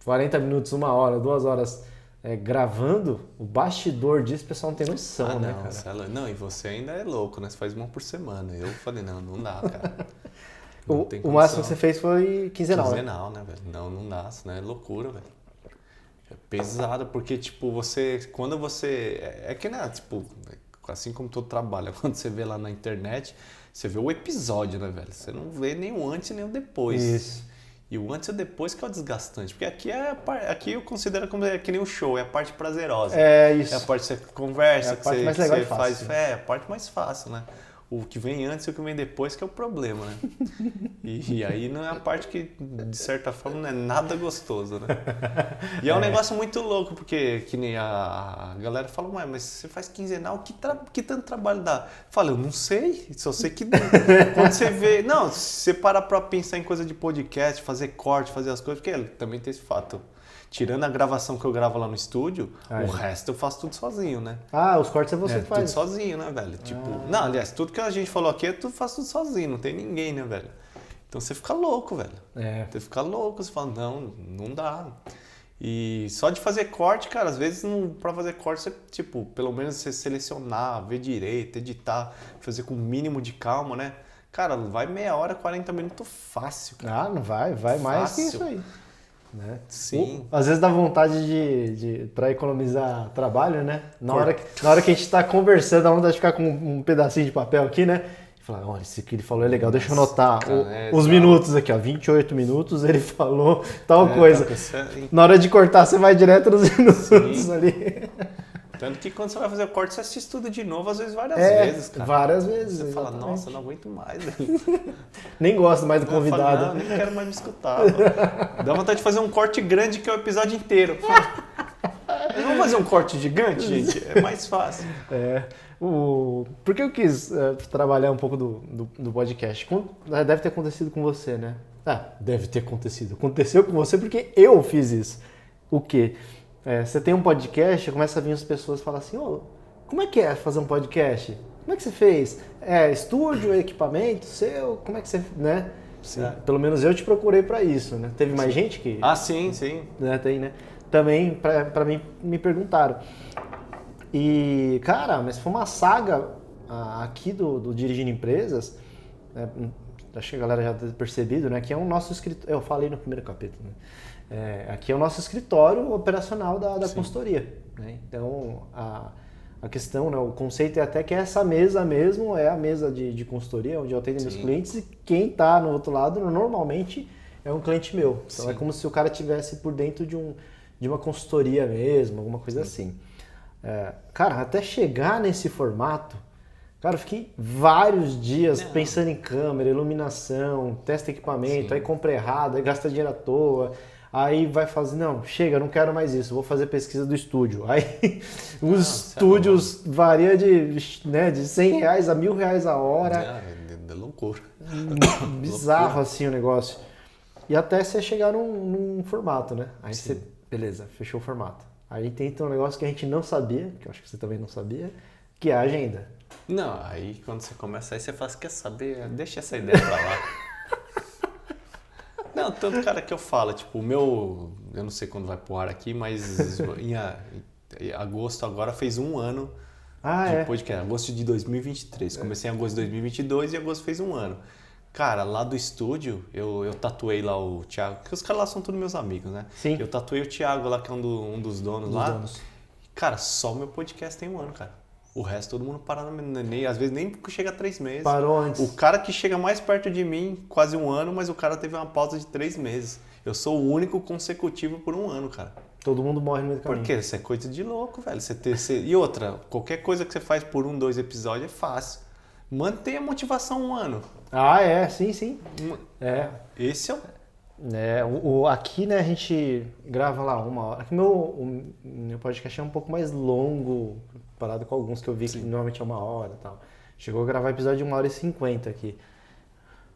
A: 40 minutos, 1 hora, 2 horas gravando, o bastidor disso, o pessoal não tem noção, né, cara?
C: Não, e você ainda é louco, né? Você faz 1 por semana. Eu falei, não dá, cara.
A: O máximo que você fez foi quinzenal,
C: Quinzenal, né, velho? Não dá, né? É loucura, velho. É pesado, porque, tipo, quando você... É que, né, tipo, assim como todo trabalho, quando você vê lá na internet, você vê o episódio, né, velho? Você não vê nem o antes nem o depois.
A: Isso.
C: E o antes e o depois que é o desgastante. Porque aqui eu considero como que nem o show, é a parte prazerosa.
A: É isso.
C: É a parte que você conversa, que
A: mais legal
C: você
A: e fácil.
C: faz. É a parte mais fácil, né? o que vem antes e o que vem depois que é o problema, né? E aí não é a parte que, de certa forma, não é nada gostoso, né? E é um negócio muito louco, porque que nem a galera fala, mas você faz quinzenal, que tanto trabalho dá? Eu falo, eu não sei, só sei que quando você vê... Não, se você parar pra pensar em coisa de podcast, fazer corte, fazer as coisas, porque também tem esse fato. Tirando a gravação que eu gravo lá no estúdio, o resto eu faço tudo sozinho, né?
A: Ah, os cortes é você que faz?
C: Tudo sozinho, né, velho? Tipo, não, aliás, tudo que a gente falou aqui, eu faço tudo sozinho, não tem ninguém, né, velho? Então você fica louco, velho. Você fica louco, você fala, não dá. E só de fazer corte, cara, às vezes pra fazer corte, você, tipo, pelo menos você selecionar, ver direito, editar, fazer com o mínimo de calma, né? Cara, vai meia hora, 40 minutos fácil, cara.
A: Ah, não vai mais que isso aí. Né?
C: Sim.
A: Às vezes dá vontade para economizar trabalho, né? Na hora que a gente está conversando, dá vontade de ficar com um pedacinho de papel aqui, né? E falar, olha, isso que ele falou é legal, deixa eu anotar os minutos aqui, ó, 28 minutos, ele falou tal coisa. Na hora de cortar, você vai direto nos minutos ali.
C: Tanto que quando você vai fazer o corte, você assiste tudo de novo, às vezes várias vezes, cara.
A: Várias vezes.
C: Você fala, nossa, eu não aguento mais. Velho.
A: Nem gosto mais do convidado.
C: Falo, não, nem quero mais me escutar. Mano. Dá vontade de fazer um corte grande que é o episódio inteiro. Vamos fazer um corte gigante, gente? É mais fácil.
A: Por que eu quis trabalhar um pouco do podcast? Deve ter acontecido com você, né? Deve ter acontecido. Aconteceu com você porque eu fiz isso. O quê? Você tem um podcast, começa a vir as pessoas e falam assim, como é que é fazer um podcast? Como é que você fez? Estúdio, equipamento seu? Como é que você... né? Pelo menos eu te procurei para isso, né? Teve mais gente que...
C: sim.
A: Né, tem, né? Também para mim me perguntaram. E, cara, mas foi uma saga aqui do Dirigindo Empresas, acho que a galera já deve ter percebido, né? Que é o nosso escritório, eu falei no primeiro capítulo, né? Aqui é o nosso escritório operacional da consultoria, né? Então, a questão, né, o conceito é até que essa mesa mesmo é a mesa de consultoria, onde eu atendo meus clientes e quem está no outro lado normalmente é um cliente meu. Então é como se o cara estivesse por dentro de uma consultoria mesmo, alguma coisa assim. Cara, até chegar nesse formato, cara, eu fiquei vários dias pensando em câmera, iluminação, testa equipamento, aí compra errado, aí gasta dinheiro à toa. Aí vai fazer, não, chega, não quero mais isso, vou fazer pesquisa do estúdio. Aí os estúdios variam de R$100 a R$1.000 a hora.
C: É loucura.
A: Bizarro assim o negócio. E até você chegar num formato, né? Aí você, beleza, fechou o formato. Aí tem um negócio que a gente não sabia, que eu acho que você também não sabia, que é a agenda.
C: Não, aí quando você começa, aí você fala, quer saber, deixa essa ideia pra lá. Não, tanto cara que eu falo, tipo, o meu, eu não sei quando vai pro ar aqui, mas em agosto agora fez 1 ano de podcast, agosto de 2023. Comecei em agosto de 2022 e agosto fez 1 ano. Cara, lá do estúdio, eu tatuei lá o Thiago, porque os caras lá são todos meus amigos, né?
A: Sim.
C: Eu tatuei o Thiago lá, que é um dos donos lá. Cara, só o meu podcast tem 1 ano, cara. O resto todo mundo para, às vezes nem chega a 3 meses.
A: Parou antes.
C: O cara que chega mais perto de mim, quase 1 ano, mas o cara teve uma pausa de 3 meses. Eu sou o único consecutivo por 1 ano, cara.
A: Todo mundo morre no meio do caminho.
C: Por quê? Isso é coisa de louco, velho. E outra, qualquer coisa que você faz por 1, 2 episódios é fácil. Mantenha a motivação 1 ano.
A: Sim.
C: Esse é
A: aqui, né, a gente grava lá 1 hora. Aqui o meu podcast é um pouco mais longo, comparado com alguns que eu vi que normalmente é 1 hora e tal. Chegou a gravar episódio de 1h50 aqui.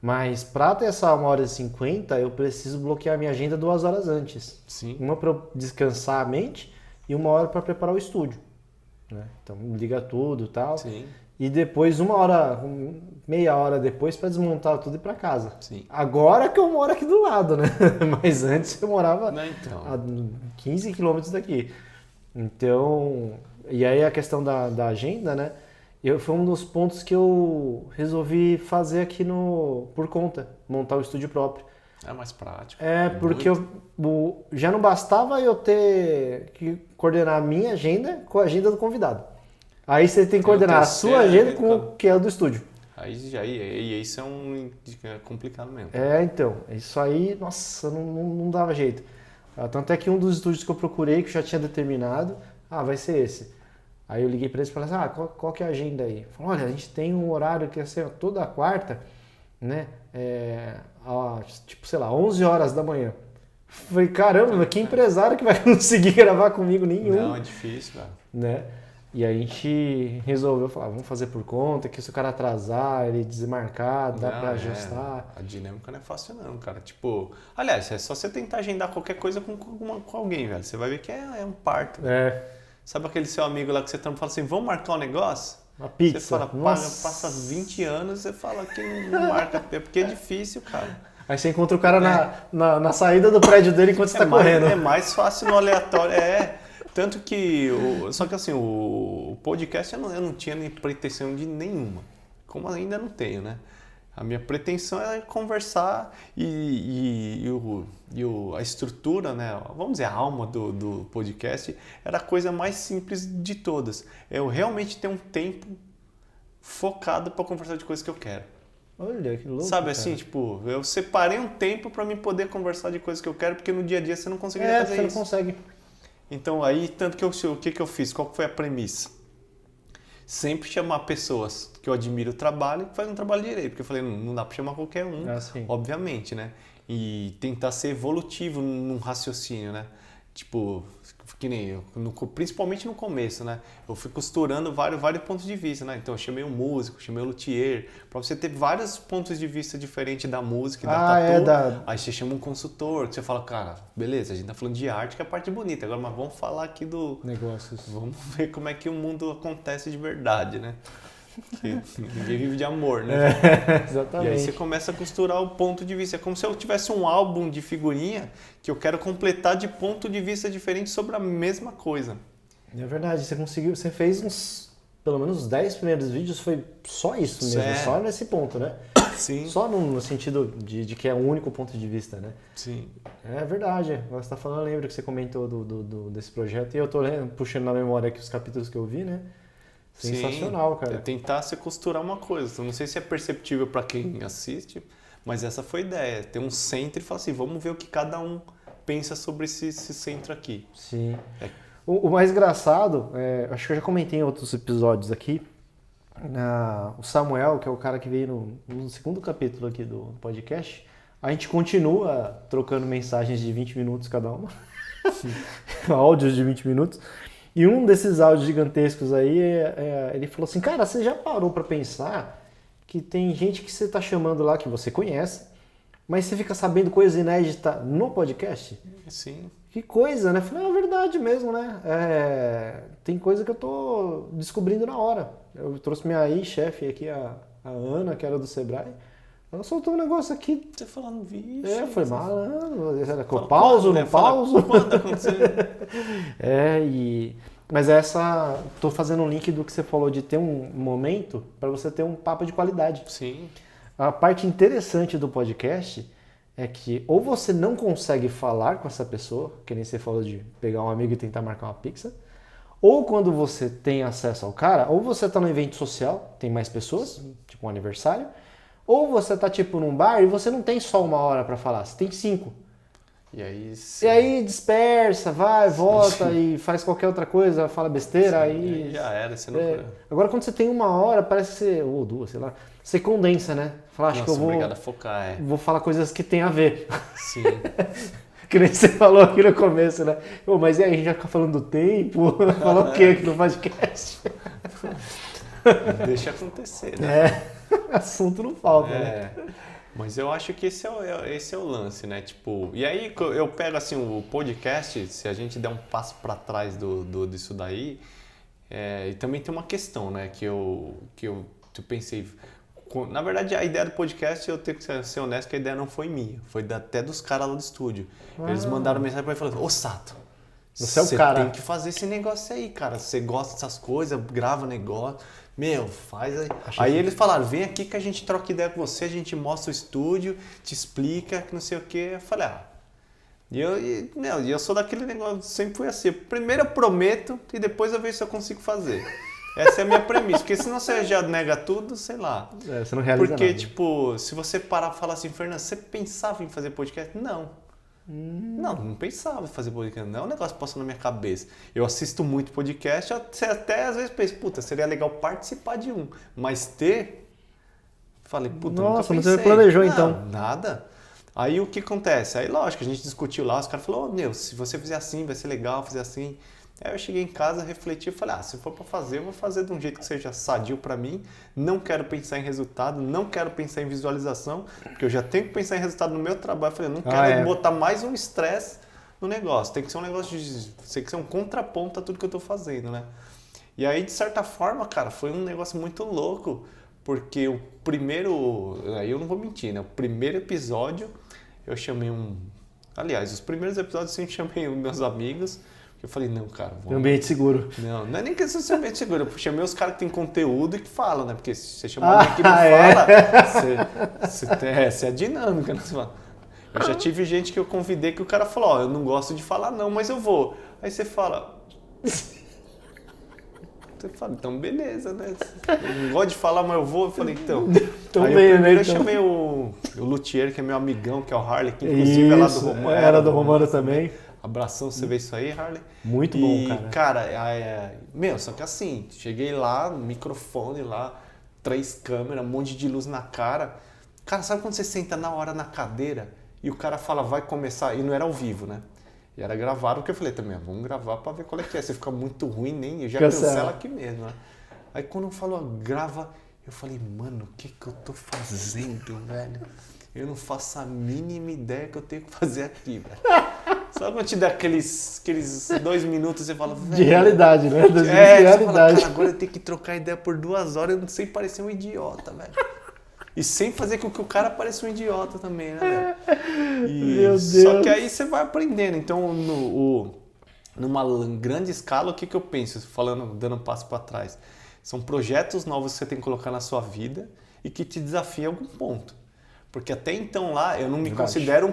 A: Mas pra ter essa 1h50, eu preciso bloquear minha agenda 2 horas antes.
C: Sim.
A: Uma para descansar a mente e 1 hora para preparar o estúdio. Né? Então liga tudo e tal.
C: Sim.
A: E depois 1 hora, meia hora depois para desmontar tudo e ir para casa.
C: Sim.
A: Agora que eu moro aqui do lado, né? Mas antes eu morava a 15 quilômetros daqui. Então, e aí a questão da agenda, né? Foi um dos pontos que eu resolvi fazer aqui por conta, montar o estúdio próprio.
C: É mais prático.
A: Porque já não bastava eu ter que coordenar a minha agenda com a agenda do convidado. Aí você tem que coordenar a sua agenda com o que é o do estúdio.
C: Aí isso é complicado mesmo.
A: Então, isso aí, nossa, não dava jeito. Tanto é que um dos estúdios que eu procurei, que eu já tinha determinado, vai ser esse. Aí eu liguei para eles e falei assim, qual que é a agenda aí? Falei, olha, a gente tem um horário que é assim, toda quarta, né? Tipo, sei lá, 11 horas da manhã. Falei, caramba, que empresário que vai conseguir gravar comigo? Nenhum.
C: Não, é difícil, cara.
A: Né? E aí a gente resolveu falar, vamos fazer por conta, que se o cara atrasar, ele desmarcar, dá pra ajustar.
C: A dinâmica não é fácil não, cara. Tipo, aliás, é só você tentar agendar qualquer coisa com alguém, velho. Você vai ver que é um parto. Sabe aquele seu amigo lá que você fala assim, vamos marcar um negócio?
A: Uma pizza.
C: Você fala, passa 20 anos, você fala que não marca, porque é difícil, cara.
A: Aí você encontra o cara na saída do prédio dele enquanto você tá correndo.
C: É mais fácil no aleatório, Tanto que, só que assim, o podcast eu não tinha nem pretensão de nenhuma, como ainda não tenho, né? A minha pretensão é conversar e a estrutura, né? Vamos dizer, a alma do podcast era a coisa mais simples de todas. Eu realmente ter um tempo focado para conversar de coisas que eu quero.
A: Olha, que louco,
C: sabe
A: cara.
C: assim, tipo, eu separei um tempo para mim poder conversar de coisas que eu quero, porque no dia a dia você não conseguiria fazer isso.
A: Você não consegue.
C: Então aí, tanto que o que eu fiz? Qual foi a premissa? Sempre chamar pessoas que eu admiro o trabalho e que fazem um trabalho direito. Porque eu falei, não dá para chamar qualquer um, obviamente, né? E tentar ser evolutivo num raciocínio, né? Tipo, que nem eu, principalmente no começo, né? Eu fui costurando vários pontos de vista, né? Então eu chamei um músico, chamei um luthier, pra você ter vários pontos de vista diferentes da música e da tatu. Aí você chama um consultor, que você fala, cara, beleza, a gente tá falando de arte, que é a parte bonita, agora mas vamos falar aqui do...
A: Negócios.
C: Vamos ver como é que o mundo acontece de verdade, né? Porque ninguém vive de amor, né?
A: Exatamente.
C: E aí você começa a costurar o ponto de vista. É como se eu tivesse um álbum de figurinha que eu quero completar de ponto de vista diferente sobre a mesma coisa.
A: É verdade, você fez pelo menos uns 10 primeiros vídeos, foi só isso mesmo, só nesse ponto, né?
C: Sim.
A: Só no sentido de que é o único ponto de vista, né?
C: Sim.
A: É verdade, agora você tá falando, eu lembro que você comentou desse projeto e eu tô puxando na memória aqui os capítulos que eu vi, né? Sensacional, cara.
C: É tentar se costurar uma coisa. Não sei se é perceptível para quem assiste, mas essa foi a ideia. Ter um centro e falar assim, vamos ver o que cada um pensa sobre esse centro aqui.
A: Sim. O mais engraçado, acho que eu já comentei em outros episódios aqui, o Samuel, que é o cara que veio no segundo capítulo aqui do podcast, a gente continua trocando mensagens de 20 minutos cada uma, áudios de 20 minutos, e um desses áudios gigantescos aí, ele falou assim, cara, você já parou pra pensar que tem gente que você tá chamando lá que você conhece, mas você fica sabendo coisa inédita no podcast?
C: Sim.
A: Que coisa, né? Falei, é verdade mesmo, né? Tem coisa que eu tô descobrindo na hora. Eu trouxe minha ex-chefe aqui, a Ana, que era do Sebrae. Ela soltou um negócio aqui.
C: Você falando, vixe.
A: Foi malandro. Eu pauso, não pauso.
C: Quando aconteceu?
A: Mas tô fazendo um link do que você falou de ter um momento para você ter um papo de qualidade.
C: Sim.
A: A parte interessante do podcast é que ou você não consegue falar com essa pessoa, que nem você falou de pegar um amigo e tentar marcar uma pizza, ou quando você tem acesso ao cara, ou você tá num evento social, tem mais pessoas, tipo um aniversário, ou você tá tipo num bar e você não tem só 1 hora para falar, você tem 5.
C: E aí
A: dispersa, vai, volta e faz qualquer outra coisa, fala besteira, aí
C: já era, você não...
A: Agora quando você tem 1 hora, parece que você, ou 2, sei lá, você condensa, né? Fala, acho que eu vou...
C: obrigado a focar,
A: Vou falar coisas que tem a ver.
C: Sim.
A: Que nem você falou aqui no começo, né? Mas e aí, a gente já fica falando do tempo? Falou o quê aqui no podcast?
C: Deixa acontecer, né?
A: Assunto não falta, né?
C: Mas eu acho que esse é o lance, né? Tipo, e aí eu pego assim o podcast, se a gente der um passo para trás disso daí, e também tem uma questão, né? Que eu pensei, na verdade a ideia do podcast, eu tenho que ser honesto, que a ideia não foi minha, foi até dos caras lá do estúdio. Eles mandaram mensagem para mim falando, ô Sato, você tem que fazer esse negócio aí, cara. Você gosta dessas coisas, grava negócio. Faz aí. Aí eles falaram, vem aqui que a gente troca ideia com você, a gente mostra o estúdio, te explica, que não sei o quê. Eu falei, E eu sou daquele negócio, sempre fui assim. Primeiro eu prometo e depois eu vejo se eu consigo fazer. Essa é a minha premissa, porque senão você já nega tudo, sei lá.
A: Você não realiza
C: porque,
A: nada.
C: tipo, se você parar e falar assim, Fernando, você pensava em fazer podcast? Não. Não pensava em fazer podcast. Não é um negócio que passou na minha cabeça. Eu assisto muito podcast, até às vezes penso, puta, seria legal participar de um. Mas ter... Falei, puta,
A: nossa,
C: nunca
A: você
C: pensei.
A: planejou então?
C: Nada. Aí o que acontece? Aí lógico, a gente discutiu lá, os caras falaram, meu, se você fizer assim, vai ser legal, fazer assim. Aí eu cheguei em casa, refleti e falei, se for pra fazer, eu vou fazer de um jeito que seja sadio pra mim. Não quero pensar em resultado, não quero pensar em visualização, porque eu já tenho que pensar em resultado no meu trabalho. Eu falei, não quero botar mais um estresse no negócio. Tem que ser um negócio tem que ser um contraponto a tudo que eu tô fazendo, né? E aí, de certa forma, cara, foi um negócio muito louco, porque o primeiro... Aí eu não vou mentir, né? O primeiro episódio, eu chamei Aliás, os primeiros episódios eu sempre chamei os meus amigos. Eu falei, não, cara...
A: Vamos... ambiente seguro.
C: Não é nem questão de ambiente seguro. Eu chamei os caras que tem conteúdo e que falam, né? Porque se você chamar alguém que não fala, você é dinâmica, né? Você fala. Eu já tive gente que eu convidei que o cara falou, eu não gosto de falar não, mas eu vou. Aí você fala... Você fala, então beleza, né? Eu não gosto de falar, mas eu vou. Eu falei, então. Aí primeiro eu chamei o Luthier, que é meu amigão, que é o Harley, que inclusive é lá do Romano.
A: Era do Romano também.
C: Abração, você vê isso aí, Harley?
A: Muito bom, cara.
C: Meu, só que assim, cheguei lá, microfone lá, 3 câmeras, um monte de luz na cara. Cara, sabe quando você senta na hora na cadeira e o cara fala, vai começar? E não era ao vivo, né? E era gravado, porque eu falei também, vamos gravar pra ver qual é que é. Se ficar muito ruim, nem eu já cancela aqui mesmo, né? Aí quando falou, grava, eu falei, mano, o que eu tô fazendo, velho? Eu não faço a mínima ideia que eu tenho que fazer aqui, velho. Só quando te dá aqueles 2 minutos, você fala...
A: De realidade, né?
C: De realidade. Você fala, cara, agora eu tenho que trocar ideia por 2 horas, eu não sei parecer um idiota, velho. E sem fazer com que o cara pareça um idiota também, né, velho?
A: Meu Deus.
C: Só que aí você vai aprendendo. Então, numa grande escala, o que eu penso? Dando um passo para trás. São projetos novos que você tem que colocar na sua vida e que te desafiam em algum ponto. Porque até então lá, eu não me considero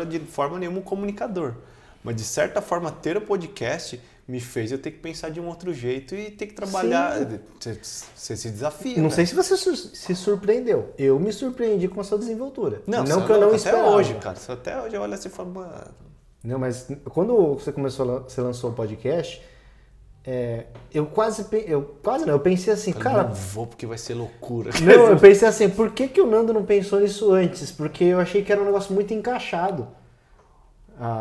C: de forma nenhuma um comunicador. Mas de certa forma, ter o podcast me fez eu ter que pensar de um outro jeito e ter que trabalhar. Você se desafia.
A: Não sei se você se surpreendeu. Eu me surpreendi com a sua desenvoltura.
C: Não que eu não esperava. Até hoje, cara. Até hoje eu olho assim e falo, mano...
A: Não, mas quando você lançou o podcast, eu pensei assim, cara...
C: Não vou porque vai ser loucura.
A: Não, eu pensei assim, por que o Nando não pensou nisso antes? Porque eu achei que era um negócio muito encaixado.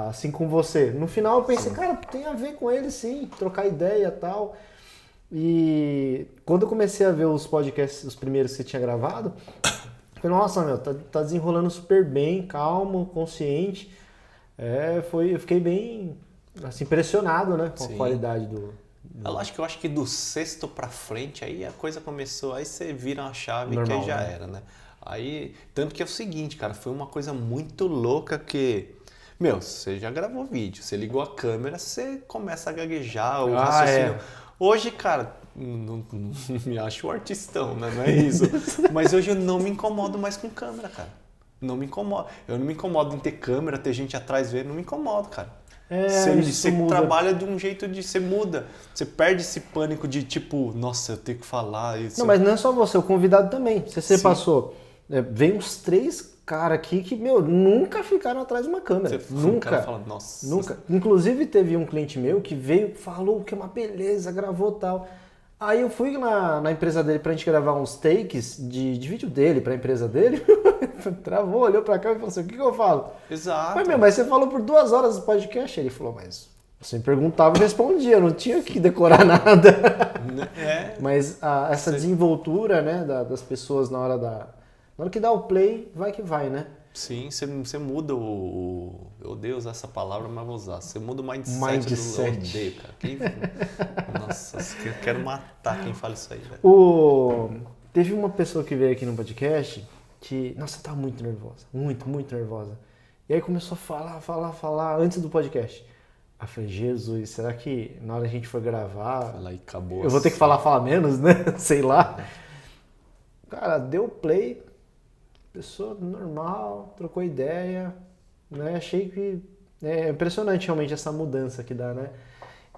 A: Assim com você. No final eu pensei, cara, tem a ver com ele sim, trocar ideia e tal. E quando eu comecei a ver os podcasts, os primeiros que você tinha gravado, eu falei, nossa, meu, tá desenrolando super bem, calmo, consciente. Eu fiquei bem assim, impressionado, né, com a qualidade do...
C: Eu acho que do 6º pra frente, aí a coisa começou, aí você vira uma chave normal, que aí já era, né? Aí, tanto que é o seguinte, cara, foi uma coisa muito louca que... Meu, você já gravou vídeo, você ligou a câmera, você começa a gaguejar, o raciocínio. Hoje, cara, não me acho um artistão, né? Não é isso. Mas hoje eu não me incomodo mais com câmera, cara. Não me incomodo. Eu não me incomodo em ter câmera, ter gente atrás vendo, não me incomodo, cara. Você trabalha de um jeito de... Você muda. Você perde esse pânico de tipo, nossa, eu tenho que falar isso.
A: Não, mas não é só você, o convidado também. Você passou... vem uns 3 caras aqui que, meu, nunca ficaram atrás de uma câmera. Nunca.
C: O cara fala, nossa.
A: Nunca. Inclusive, teve um cliente meu que veio, falou que é uma beleza, gravou tal. Aí eu fui na empresa dele pra gente gravar uns takes de vídeo dele pra empresa dele. Travou, olhou pra cá e falou assim, o que eu falo?
C: Exato.
A: Mas você falou por 2 horas do podcast. Ele falou, mas você me perguntava e respondia, eu não tinha que decorar nada. Mas essa desenvoltura, né, das pessoas na hora que dá o play, vai que vai, né?
C: Sim, você muda eu odeio usar essa palavra, mas vou usar. Você muda o mindset. Eu odeio, cara. Nossa, eu quero matar quem fala isso aí, velho.
A: Teve uma pessoa que veio aqui no podcast que, nossa, tá muito nervosa. Muito, muito nervosa. E aí começou a falar antes do podcast. Aí eu falei, Jesus, será que na hora que a gente for gravar...
C: Fala aí, acabou.
A: Eu vou ter que falar menos, né? Sei lá. Cara, deu play... Pessoa normal, trocou ideia, né? Achei que é impressionante realmente essa mudança que dá, né?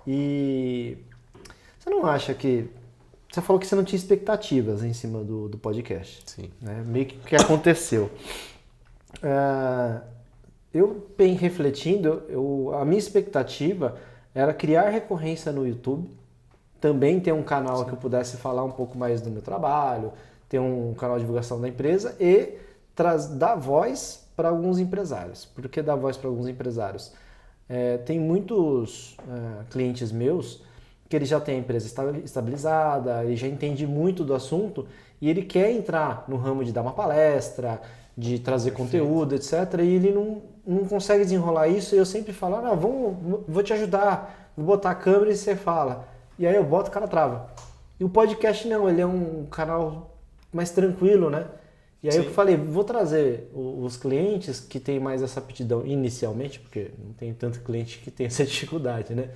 A: E você não acha que... Você falou que você não tinha expectativas em cima do podcast.
C: Sim.
A: Né? Meio que aconteceu. eu bem refletindo, a minha expectativa era criar recorrência no YouTube, também ter um canal que eu pudesse falar um pouco mais do meu trabalho, ter um canal de divulgação da empresa e dar voz para alguns empresários. Por que dar voz para alguns empresários? Tem muitos clientes meus que ele já tem a empresa estabilizada, ele já entende muito do assunto e ele quer entrar no ramo de dar uma palestra, de trazer conteúdo, etc. E ele não consegue desenrolar isso e eu sempre falo, vou te ajudar, vou botar a câmera e você fala. E aí eu boto, o cara trava. E o podcast não, ele é um canal mais tranquilo, né? E aí eu falei, vou trazer os clientes que têm mais essa aptidão inicialmente, porque não tem tanto cliente que tem essa dificuldade, né?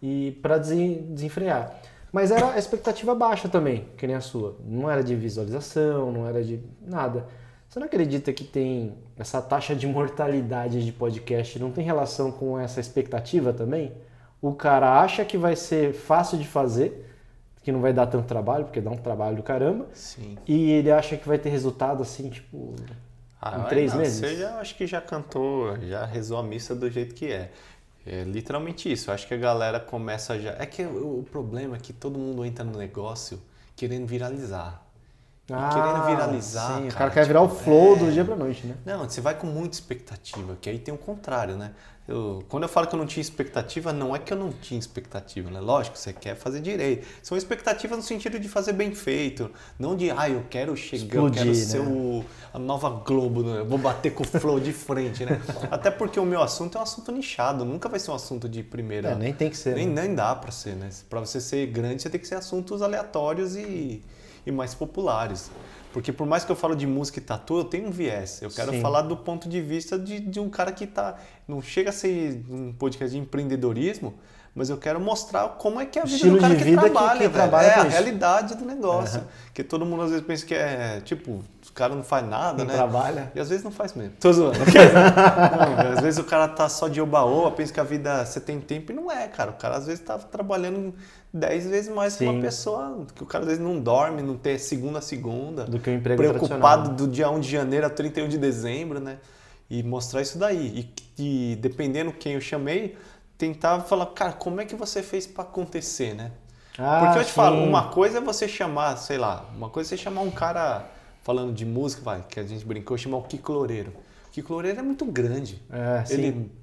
A: E para desenfrear. Mas era a expectativa baixa também, que nem a sua. Não era de visualização, não era de nada. Você não acredita que tem essa taxa de mortalidade de podcast, não tem relação com essa expectativa também? O cara acha que vai ser fácil de fazer, que não vai dar tanto trabalho, porque dá um trabalho do caramba.
C: Sim.
A: E ele acha que vai ter resultado assim, tipo, em 3 meses.
C: Você acho que já cantou, já rezou a missa do jeito que é. É literalmente isso. Eu acho que a galera começa já... É que o problema é que todo mundo entra no negócio querendo viralizar. Querendo viralizar,
A: sim, o cara quer virar o flow do dia pra noite, né?
C: Não, você vai com muita expectativa, que aí tem o contrário, né? Quando eu falo que eu não tinha expectativa, não é que eu não tinha expectativa, né? Lógico, você quer fazer direito. São expectativas no sentido de fazer bem feito, não de, eu quero chegar, explodir, eu quero ser a nova Globo, né? Vou bater com o flow de frente, né? Até porque o meu assunto é um assunto nichado, nunca vai ser um assunto de primeira...
A: nem tem que ser.
C: Nem dá pra ser, né? Pra você ser grande, você tem que ser assuntos aleatórios e mais populares. Porque por mais que eu falo de música e tatu, eu tenho um viés. Eu quero falar do ponto de vista de um cara que não chega a ser um podcast de empreendedorismo, mas eu quero mostrar como é que é a vida do cara que trabalha, velho. É a realidade do negócio. Porque todo mundo às vezes pensa que é, tipo, o cara não faz nada, né?
A: Trabalha.
C: E às vezes não faz mesmo. Tô zoando. Não, às vezes o cara tá só de oba-oba, pensa que a vida você tem tempo e não é, cara. O cara às vezes tá trabalhando 10 vezes mais que uma pessoa, que o cara às vezes não dorme, não tem segunda a segunda.
A: Do que o emprego
C: preocupado do dia 1 de janeiro a 31 de dezembro, né? E mostrar isso daí. E dependendo quem eu chamei, tentar falar, cara, como é que você fez para acontecer, né? Porque eu te falo, uma coisa é você chamar, sei lá, uma coisa é você chamar um cara, falando de música, que a gente brincou, chamar o Kiko Loureiro. O Kiko Loureiro é muito grande.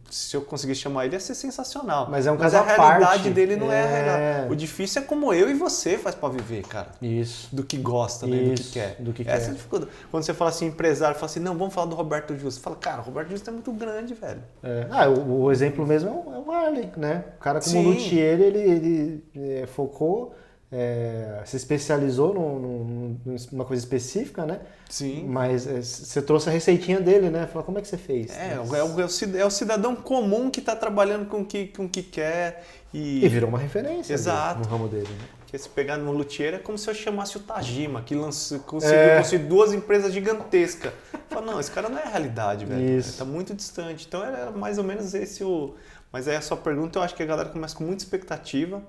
C: Se eu conseguisse chamar ele, ia ser sensacional.
A: Mas é um caso à parte.
C: Mas a realidade dele não é real. O difícil é como eu e você faz pra viver, cara.
A: Isso.
C: Do que gosta, né? Do que quer. Essa é a dificuldade. Quando você fala assim, empresário, fala assim, não, vamos falar do Roberto Justo. Você fala, cara, o Roberto Justo é muito grande, velho.
A: O exemplo mesmo é o Arlen, né? O cara como luthier, ele focou... se especializou numa coisa específica, né?
C: Sim.
A: Mas você trouxe a receitinha dele, né? Falou, como é que você fez?
C: É o cidadão comum que está trabalhando com o que quer
A: e virou uma referência.
C: Exato.
A: No ramo dele, né?
C: Porque se pegar no luthier é como se eu chamasse o Tajima, que conseguiu construir 2 empresas gigantescas. Fala, não, esse cara não é a realidade, velho. Está muito distante. Então era mais ou menos esse o... Mas aí a sua pergunta, eu acho que a galera começa com muita expectativa.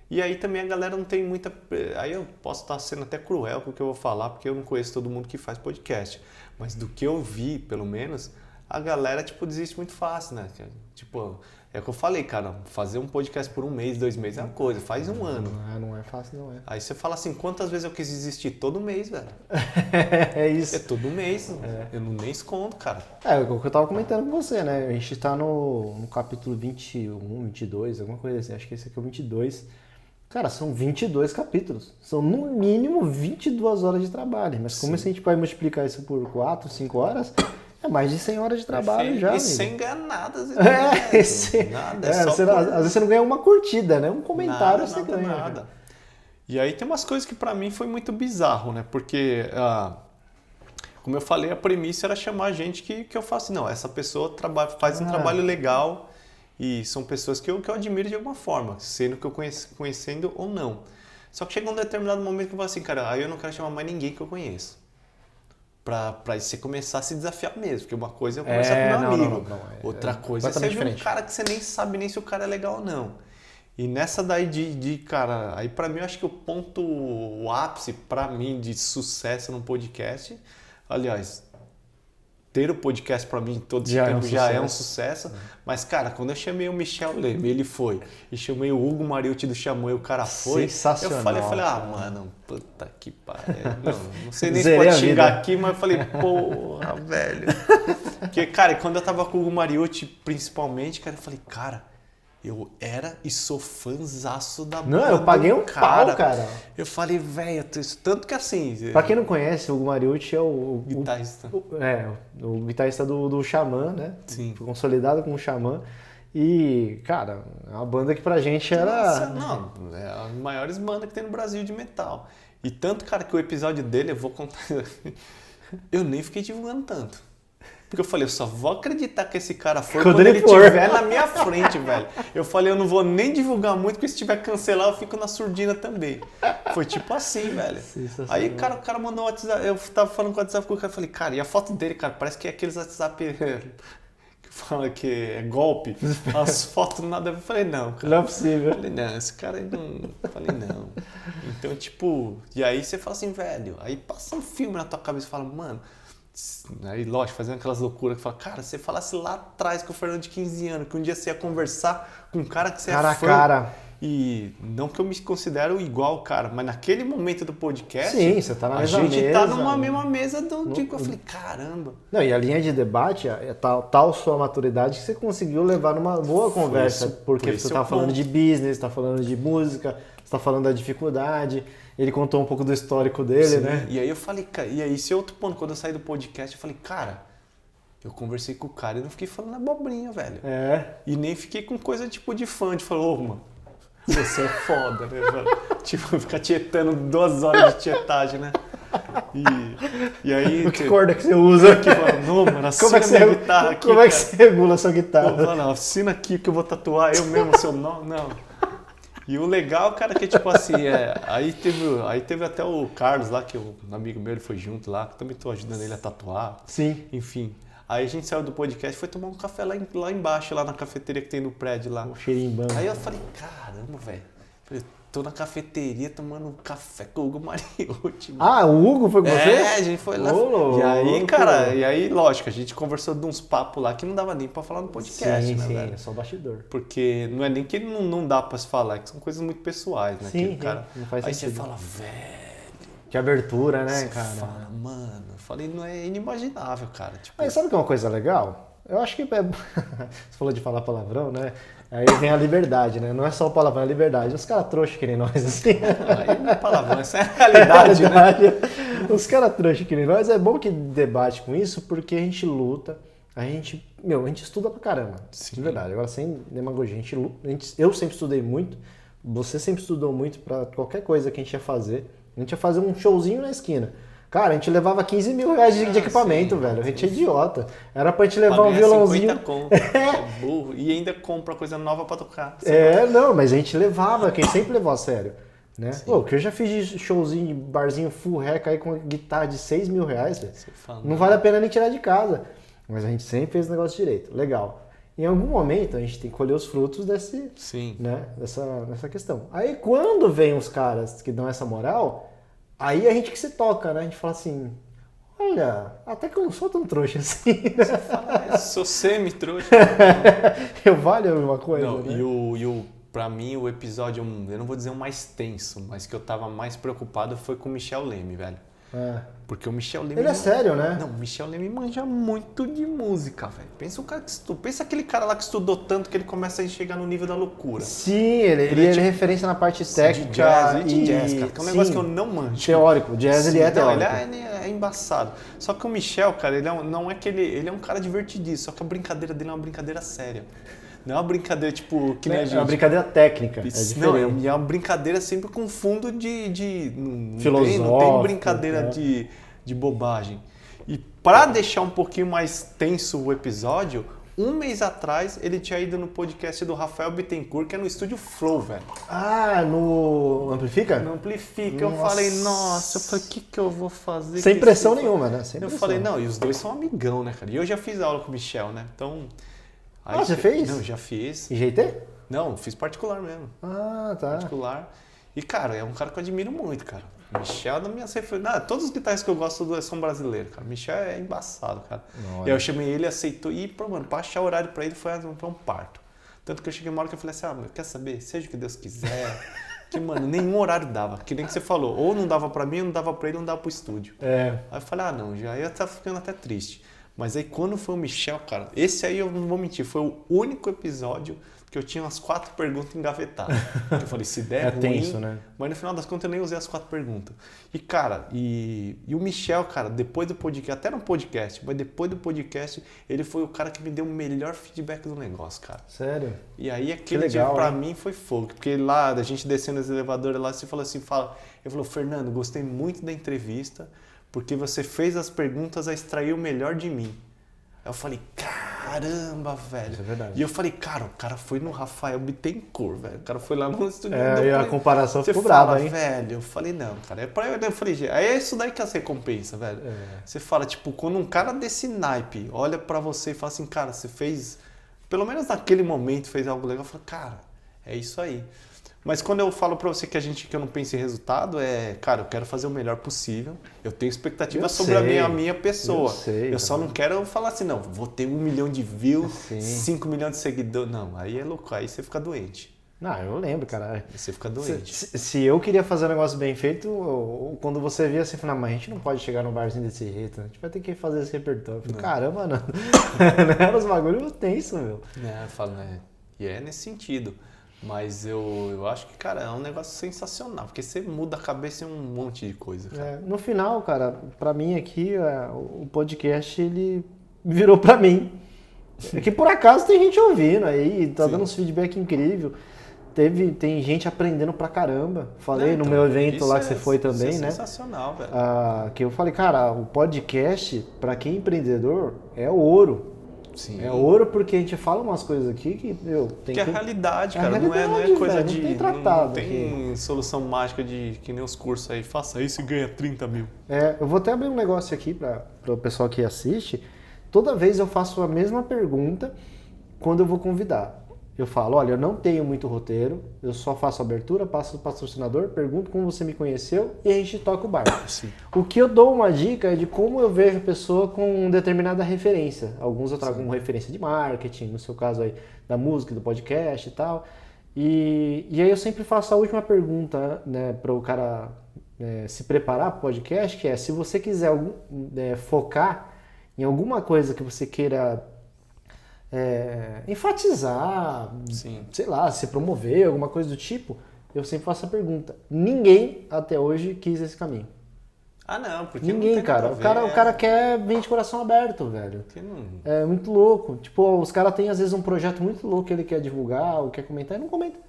C: E aí também a galera não tem muita... Aí eu posso estar sendo até cruel com o que eu vou falar, porque eu não conheço todo mundo que faz podcast. Mas do que eu vi, pelo menos, a galera, desiste muito fácil, né? É o que eu falei, cara, fazer um podcast por 1 mês, 2 meses é uma coisa, faz 1 ano.
A: Não é fácil, não é.
C: Aí você fala assim, quantas vezes eu quis desistir? Todo mês, velho.
A: É isso.
C: É todo mês, eu não nem escondo, cara.
A: É o que eu tava comentando com você, né? A gente tá no capítulo 21, 22, alguma coisa assim, acho que esse aqui é o 22. Cara, são 22 capítulos. São no mínimo 22 horas de trabalho. Mas como se a gente vai multiplicar isso por 4, 5 horas, é mais de 100 horas de trabalho já.
C: E sem ganhar nada, às vezes. Nada,
A: às vezes você não ganha uma curtida, né? Um comentário você ganha.
C: Nada. E aí tem umas coisas que pra mim foi muito bizarro, né? Porque, como eu falei, a premissa era chamar a gente que eu faço. Não, essa pessoa faz um trabalho legal. E são pessoas que eu admiro de alguma forma, sendo que eu conhecendo ou não. Só que chega um determinado momento que eu falo assim, cara, aí eu não quero chamar mais ninguém que eu conheço. Pra você começar a se desafiar mesmo. Porque uma coisa é eu conversar com meu amigo. Outra coisa é você ver um cara que você nem sabe nem se o cara é legal ou não. E nessa daí cara, aí pra mim eu acho que o ápice pra mim de sucesso no podcast, aliás, ter o podcast pra mim todo esse tempo já é um sucesso. Mas, cara, quando eu chamei o Michel Leme, ele foi. E chamei o Hugo Mariucci do Xamã e o cara foi.
A: Sensacional.
C: Eu falei, mano, puta que pariu. Não sei nem se pode xingar aqui, mas eu falei, porra, velho. Porque, cara, quando eu tava com o Hugo Mariucci, principalmente, cara, eu falei, cara, eu era e sou fãzaço da banda.
A: Não, eu paguei um pau, cara.
C: Eu falei, velho, tanto que assim...
A: Pra quem não conhece, o Hugo Mariucci é o
C: guitarrista.
A: O guitarrista do Xamã, né?
C: Sim.
A: Foi consolidado com o Xamã. E, cara, é uma banda que pra gente era...
C: Nossa, não, é a maiores bandas que tem no Brasil de metal. E tanto, cara, que o episódio dele, eu vou contar... eu nem fiquei divulgando tanto. Porque eu falei, eu só vou acreditar que esse cara foi quando ele estiver na minha frente, velho. Eu falei, eu não vou nem divulgar muito, porque se tiver cancelar, eu fico na surdina também. Foi tipo assim, velho. Aí, cara, o cara mandou um WhatsApp, eu tava falando com o WhatsApp com o cara, eu falei, cara, e a foto dele, cara, parece que é aqueles WhatsApp que fala que é golpe. As fotos nada a ver. Eu falei, não, cara.
A: Não é possível.
C: Eu falei, não, esse cara aí não... Eu falei, não. Então, tipo, e aí você fala assim, velho, aí passa um filme na tua cabeça e fala, mano... Aí, lógico, fazendo aquelas loucuras que fala, cara, você falasse lá atrás com o Fernando de 15 anos, que um dia você ia conversar com um cara que você
A: cara
C: é fã.
A: Cara.
C: E não que eu me considero igual o cara, mas naquele momento do podcast,
A: sim, você tá na mesma
C: a gente
A: mesa,
C: tá numa mesma mesa do dia que eu falei, caramba.
A: Não, e a linha de debate é tal sua maturidade que você conseguiu levar numa boa conversa, porque você tá falando de business, tá falando de música, você tá falando da dificuldade. Ele contou um pouco do histórico dele, né?
C: E aí eu falei, cara, e aí esse outro ponto, quando eu saí do podcast, eu falei, cara, eu conversei com o cara e não fiquei falando abobrinha, velho. E nem fiquei com coisa tipo de fã, de falar, ô, mano, você é foda, né, velho? Tipo, ficar tietando 2 horas de tietagem, né? E aí...
A: Que corda que você usa?
C: Que fala, não, mano, assina minha guitarra aqui,
A: como é que você regula a sua guitarra?
C: Pô, não, assina aqui que eu vou tatuar eu mesmo seu nome, não. E o legal, cara, que tipo assim, aí teve até o Carlos lá, que um amigo meu, ele foi junto lá, que também tô ajudando ele a tatuar.
A: Sim.
C: Enfim. Aí a gente saiu do podcast e foi tomar um café lá embaixo, lá na cafeteria que tem no prédio lá.
A: O cheirinho bom.
C: Aí eu falei, caramba, velho. Tô na cafeteria tomando um café com o Hugo Mariucci.
A: Ah, o Hugo foi com você?
C: A gente foi lá. E aí, cara, lógico, a gente conversou de uns papos lá que não dava nem pra falar no podcast,
A: sim,
C: né,
A: sim,
C: velho?
A: É só bastidor.
C: Porque não é nem que não dá pra se falar, que são coisas muito pessoais, né?
A: Sim,
C: que o cara...
A: não faz
C: aí
A: sentido.
C: você fala, velho...
A: Que abertura, né,
C: você
A: cara?
C: fala, mano, eu falei, não é inimaginável, cara. Tipo...
A: Mas sabe que é uma coisa legal? Eu acho que... Você falou de falar palavrão, né? Aí vem a liberdade, né? Não é só o palavrão, é a liberdade. Os caras trouxas que nem nós, assim.
C: Aí não é palavrão, isso é a realidade, né?
A: Os caras trouxas que nem nós, é bom que debate com isso, porque a gente luta, a gente estuda pra caramba.
C: Sim.
A: De verdade, agora sem demagogia. Eu sempre estudei muito, você sempre estudou muito pra qualquer coisa que a gente ia fazer. A gente ia fazer um showzinho na esquina. Cara, a gente levava 15 mil reais de equipamento, velho. A gente é idiota. Era pra gente levar um violãozinho.
C: 50 conto, burro. E ainda compra coisa nova pra tocar.
A: Não, mas a gente levava, quem sempre levou a sério. Né? Pô, que eu já fiz de showzinho, de barzinho full rec aí com guitarra de 6 mil reais, velho. Não vale a pena nem tirar de casa. Mas a gente sempre fez o negócio direito. Legal. Em algum momento a gente tem que colher os frutos dessa questão. Aí quando vem os caras que dão essa moral... Aí a gente que se toca, né? A gente fala assim, olha, até que eu não sou tão trouxa assim.
C: Você fala, sou semi-trouxa.
A: Eu valho alguma coisa,
C: não,
A: né?
C: Pra mim, o episódio, eu não vou dizer o mais tenso, mas que eu tava mais preocupado foi com o Michel Leme, velho. Porque o Michel Leme...
A: Ele é sério, né?
C: Não, o Michel Leme manja muito de música, velho. Pensa aquele cara lá que estudou tanto que ele começa a chegar no nível da loucura.
A: Sim, ele é referência na parte técnica
C: de jazz, cara. Que é um negócio que eu não manjo.
A: Teórico, jazz ele é teórico.
C: Ele é embaçado. Só que o Michel, cara, ele é um cara divertidíssimo, só que a brincadeira dele é uma brincadeira séria. Não é uma brincadeira tipo que nem a gente.
A: É uma brincadeira técnica. É diferente.
C: Não, é uma brincadeira sempre com fundo de
A: filosófico.
C: Não tem brincadeira de bobagem. E pra deixar um pouquinho mais tenso o episódio, um mês atrás ele tinha ido no podcast do Rafael Bittencourt, que é no Estúdio Flow, velho.
A: Ah, no Amplifica?
C: No Amplifica. Eu falei, nossa, o que eu vou fazer?
A: Sem pressão nenhuma, né? Sem pressão.
C: Falei, não, e os dois são amigão, né, cara? E eu já fiz aula com o Michel, né? Então...
A: Aí você fez?
C: Não, já fiz.
A: Em GT?
C: Não, fiz particular mesmo.
A: Ah, tá.
C: Particular. E, cara, é um cara que eu admiro muito, cara. Michel da minha referência. Todos os guitarristas que eu gosto são brasileiros, cara. Michel é embaçado, cara. E aí eu chamei ele, aceitou. E, mano, pra achar horário pra ele foi um parto. Tanto que eu cheguei uma hora que eu falei assim, quer saber? Seja o que Deus quiser. Que, mano, nenhum horário dava. Que nem que você falou. Ou não dava pra mim, ou não dava pra ele, ou não dava pro estúdio. Aí eu falei, não, já ia estar ficando até triste. Mas aí quando foi o Michel, cara, esse aí eu não vou mentir, foi o único episódio que eu tinha umas 4 perguntas engavetadas. Eu falei, se der ruim...
A: tenso, né?
C: Mas no final das contas eu nem usei as 4 perguntas. E, cara, e o Michel, cara, depois do podcast, até no podcast, mas depois do podcast, ele foi o cara que me deu o melhor feedback do negócio, cara.
A: Sério?
C: E aí aquele dia pra mim foi fogo. Porque lá, a gente descendo os elevadores lá, você falou assim, ele falou, Fernando, gostei muito da entrevista, porque você fez as perguntas a extrair o melhor de mim. Aí eu falei, caramba, velho.
A: Isso é verdade.
C: E eu falei, cara, o cara foi no Rafael Bittencourt, velho. O cara foi lá no estúdio.
A: E a comparação ficou brava, hein?
C: Velho, eu falei, não, cara. Eu falei, é isso daí que é as recompensa, velho. Você fala, tipo, quando um cara desse naipe olha pra você e fala assim, cara, você fez, pelo menos naquele momento, fez algo legal. Eu falo, cara, é isso aí. Mas quando eu falo pra você que eu não penso em resultado, cara, eu quero fazer o melhor possível. Eu tenho expectativa sobre a minha pessoa. Eu só não quero falar assim, não, vou ter 1 milhão de views, 5 milhões de seguidores. Não, aí é louco, aí você fica doente.
A: Não, eu lembro, cara.
C: Você fica doente.
A: Se eu queria fazer um negócio bem feito, quando você via assim, falava, mas a gente não pode chegar num barzinho desse jeito, a gente vai ter que fazer esse repertório. Eu falei, caramba, não. Era os bagulhos tensos, meu.
C: Eu falo, e é nesse sentido. Mas eu acho que, cara, é um negócio sensacional, porque você muda a cabeça em um monte de coisa, cara.
A: No final, cara, pra mim aqui, o podcast, ele virou pra mim. É que por acaso tem gente ouvindo aí, tá dando uns feedback incrível. Tem gente aprendendo pra caramba. Falei no meu evento lá que você foi também, né?
C: Sensacional, velho.
A: Que eu falei, cara, o podcast, pra quem é empreendedor, é ouro.
C: Sim.
A: É ouro porque a gente fala umas coisas aqui que, tem
C: que é a realidade, cara. Não é coisa
A: velho,
C: de...
A: Não tem tratado
C: não tem solução mágica de que nem os cursos aí. Faça isso e ganha 30 mil.
A: Eu vou até abrir um negócio aqui para o pessoal que assiste. Toda vez eu faço a mesma pergunta quando eu vou convidar. Eu falo, olha, eu não tenho muito roteiro, eu só faço abertura, passo o patrocinador, pergunto como você me conheceu e a gente toca o barco.
C: Sim.
A: O que eu dou uma dica é de como eu vejo a pessoa com determinada referência. Alguns eu trago como referência de marketing, no seu caso aí da música, do podcast e tal. E aí eu sempre faço a última pergunta, né, para o cara se preparar para o podcast, que é se você quiser focar em alguma coisa que você queira enfatizar, sei lá, se promover, alguma coisa do tipo, eu sempre faço a pergunta. Ninguém até hoje quis esse caminho.
C: Não, porque
A: ninguém,
C: não tem
A: cara. O cara quer vir de coração aberto, velho. É muito louco. Tipo, os caras têm às vezes um projeto muito louco que ele quer divulgar ou quer comentar e não comenta.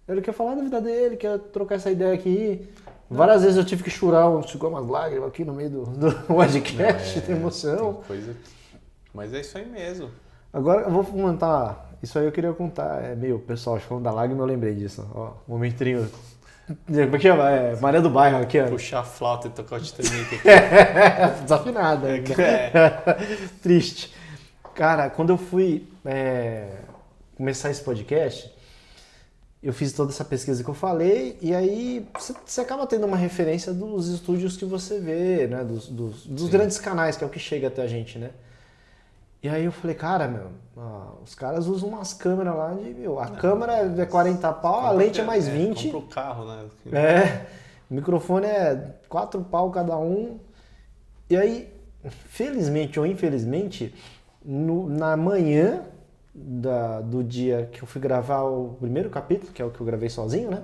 A: Ele quer falar da vida dele, quer trocar essa ideia aqui. Várias vezes eu tive que chorar, umas lágrimas aqui no meio do podcast, tem emoção.
C: Tem coisa... Mas é isso aí mesmo.
A: Agora eu vou comentar, isso aí eu queria contar, pessoal, falando da lágrima eu lembrei disso, ó, momentinho, como é que chama? Maria do Bairro aqui, ó.
C: Puxar a flauta e tocar o Titanic aqui.
A: Desafinada. Triste. Cara, quando eu fui começar esse podcast, eu fiz toda essa pesquisa que eu falei, e aí você acaba tendo uma referência dos estúdios que você vê, né, dos grandes canais, que é o que chega até a gente, né? E aí eu falei, cara, os caras usam umas câmeras lá a câmera é 40 pau, a lente é mais 20.
C: Compra o carro, né?
A: O microfone é 4 pau cada um. E aí, felizmente ou infelizmente, na manhã do dia que eu fui gravar o primeiro capítulo, que é o que eu gravei sozinho, né?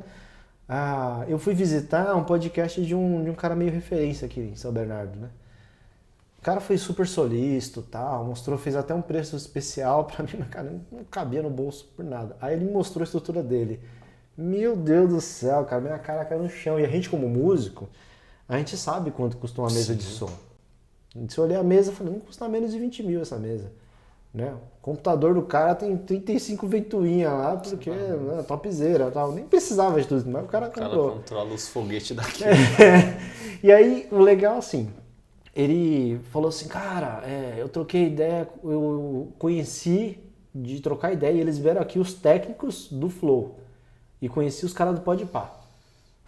A: Eu fui visitar um podcast de um cara meio referência aqui em São Bernardo, né? O cara foi super solícito, tal, fez até um preço especial pra mim, mas cara, não cabia no bolso por nada. Aí ele me mostrou a estrutura dele. Meu Deus do céu, cara, minha cara caiu no chão. E a gente como músico, a gente sabe quanto custa uma mesa de som. Se eu olhei a mesa, eu falei, não custa menos de 20 mil essa mesa. Né? O computador do cara tem 35 ventoinhas lá, porque é topzera, tal. Nem precisava de tudo, mas o cara comprou.
C: O cara controla os foguetes daqui.
A: E aí, o legal assim... Ele falou assim, cara, eu troquei ideia, eu conheci de trocar ideia e eles vieram aqui os técnicos do Flow e conheci os caras do Podpah.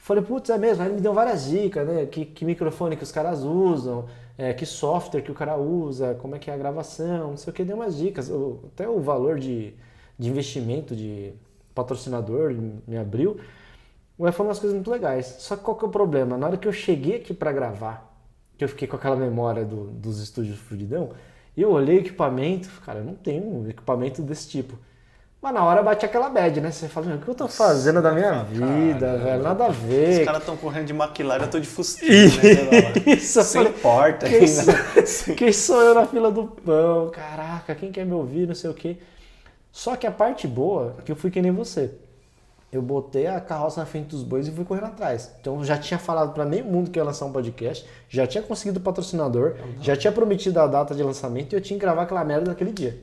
A: Falei, putz, é mesmo? Aí ele me deu várias dicas, né? Que microfone que os caras usam, que software que o cara usa, como é que é a gravação, não sei o que, deu umas dicas. Até o valor de investimento de patrocinador me abriu. Foi umas coisas muito legais. Só que qual que é o problema? Na hora que eu cheguei aqui pra gravar, que eu fiquei com aquela memória dos estúdios Fudidão, eu olhei o equipamento, cara, eu não tenho um equipamento desse tipo. Mas na hora bate aquela bad, né? Você fala, o que eu tô fazendo da minha vida, velho? Nada a ver.
C: Os caras estão correndo de McLaren, eu tô de Fusquinha, né?
A: Isso,
C: sem porta.
A: Quem sou eu na fila do pão? Caraca, quem quer me ouvir, não sei o quê. Só que a parte boa é que eu fui que nem você. Eu botei a carroça na frente dos bois e fui correndo atrás. Então já tinha falado para meio mundo que ia lançar um podcast, já tinha conseguido o patrocinador, já tinha prometido a data de lançamento e eu tinha que gravar aquela merda naquele dia.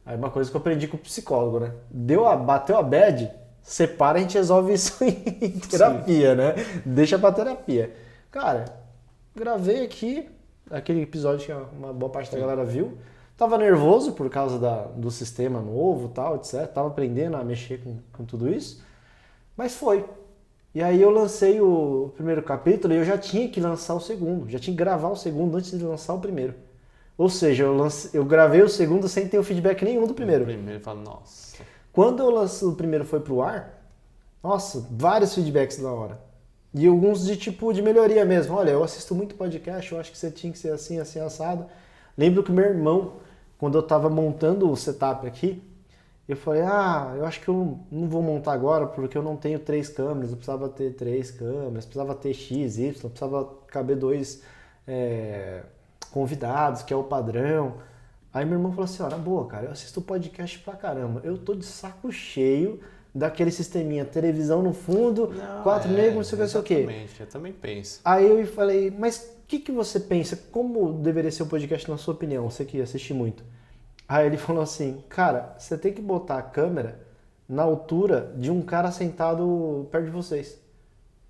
A: Aí uma coisa que eu aprendi com o psicólogo, né? Bateu a bad, separa, a gente resolve isso em terapia, né? Deixa pra terapia. Cara, gravei aqui, aquele episódio que uma boa parte da galera viu. Tava nervoso por causa do sistema novo e tal, etc. Tava aprendendo a mexer com tudo isso. Mas foi. E aí eu lancei o primeiro capítulo e eu já tinha que lançar o segundo. Já tinha que gravar o segundo antes de lançar o primeiro. Ou seja, eu gravei o segundo sem ter o feedback nenhum do primeiro.
C: O primeiro fala, nossa.
A: Quando o primeiro foi pro ar, nossa, vários feedbacks na hora. E alguns de melhoria mesmo. Olha, eu assisto muito podcast, eu acho que você tinha que ser assim, assim, assado. Lembro que meu irmão, quando eu tava montando o setup aqui, eu falei, eu acho que eu não vou montar agora porque eu não tenho 3 câmeras, eu precisava ter 3 câmeras, precisava ter X, Y, precisava caber 2 convidados, que é o padrão. Aí meu irmão falou assim, na boa, cara, eu assisto podcast pra caramba, eu tô de saco cheio daquele sisteminha, televisão no fundo, 4 negros, não sei o que.
C: Exatamente, eu também penso.
A: Aí eu falei, mas o que você pensa, como deveria ser o podcast na sua opinião, você que assiste muito? Aí ele falou assim, cara, você tem que botar a câmera na altura de um cara sentado perto de vocês.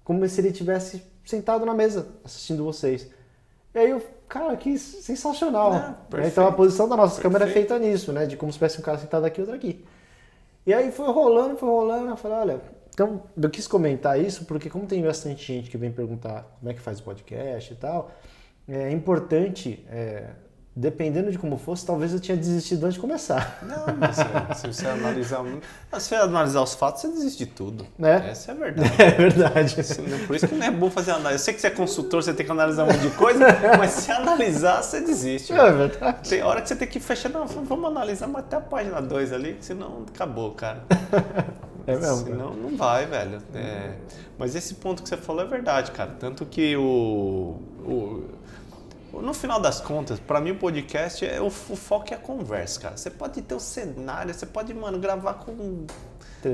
A: Como se ele estivesse sentado na mesa assistindo vocês. E aí cara, que sensacional. Então a posição da nossa câmera é feita nisso, né? De como se tivesse um cara sentado aqui e outro aqui. E aí foi rolando, eu falei, olha, então eu quis comentar isso porque como tem bastante gente que vem perguntar como é que faz o podcast e tal, é importante, dependendo de como fosse, talvez eu tinha desistido antes de começar.
C: Não, mas se você analisar os fatos, você desiste de tudo. Essa é a verdade.
A: É verdade.
C: Por isso que não é bom fazer análise. Eu sei que você é consultor, você tem que analisar um monte de coisa, mas se analisar, você desiste.
A: É verdade.
C: Tem hora que você tem que fechar, não, vamos analisar mas até a página 2 ali, senão acabou, cara.
A: É mesmo.
C: Senão não vai, velho. Mas esse ponto que você falou é verdade, cara. Tanto que no final das contas, pra mim o podcast, o foco é a conversa, cara. Você pode ter o cenário, você pode, gravar com...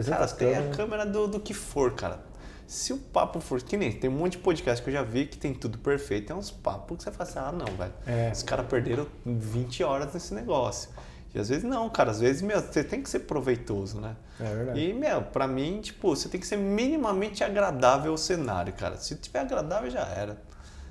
C: Cara, tem a câmera do que for, cara. Se o papo for... Que nem tem um monte de podcast que eu já vi que tem tudo perfeito. Tem uns papos que você fala assim, não, velho. Os caras perderam 20 horas nesse negócio. E às vezes não, cara. Às vezes, você tem que ser proveitoso, né?
A: É verdade.
C: E, pra mim, você tem que ser minimamente agradável o cenário, cara. Se tiver agradável, já era.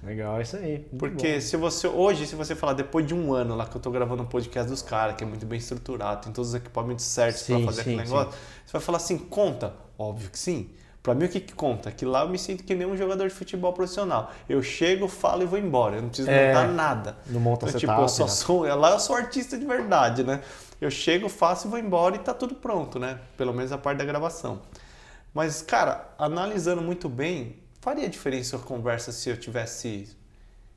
A: Legal, é isso aí.
C: Porque se você falar depois de um ano lá que eu tô gravando um podcast dos caras, que é muito bem estruturado, tem todos os equipamentos certos pra fazer aquele negócio, você vai falar assim, conta? Óbvio que sim. Pra mim o que conta? Que lá eu me sinto que nem um jogador de futebol profissional. Eu chego, falo e vou embora. Eu não preciso montar nada.
A: Não monta
C: então,
A: setup,
C: lá eu sou artista de verdade, né? Eu chego, faço e vou embora e tá tudo pronto, né? Pelo menos a parte da gravação. Mas, cara, analisando muito bem, faria diferença a conversa se eu tivesse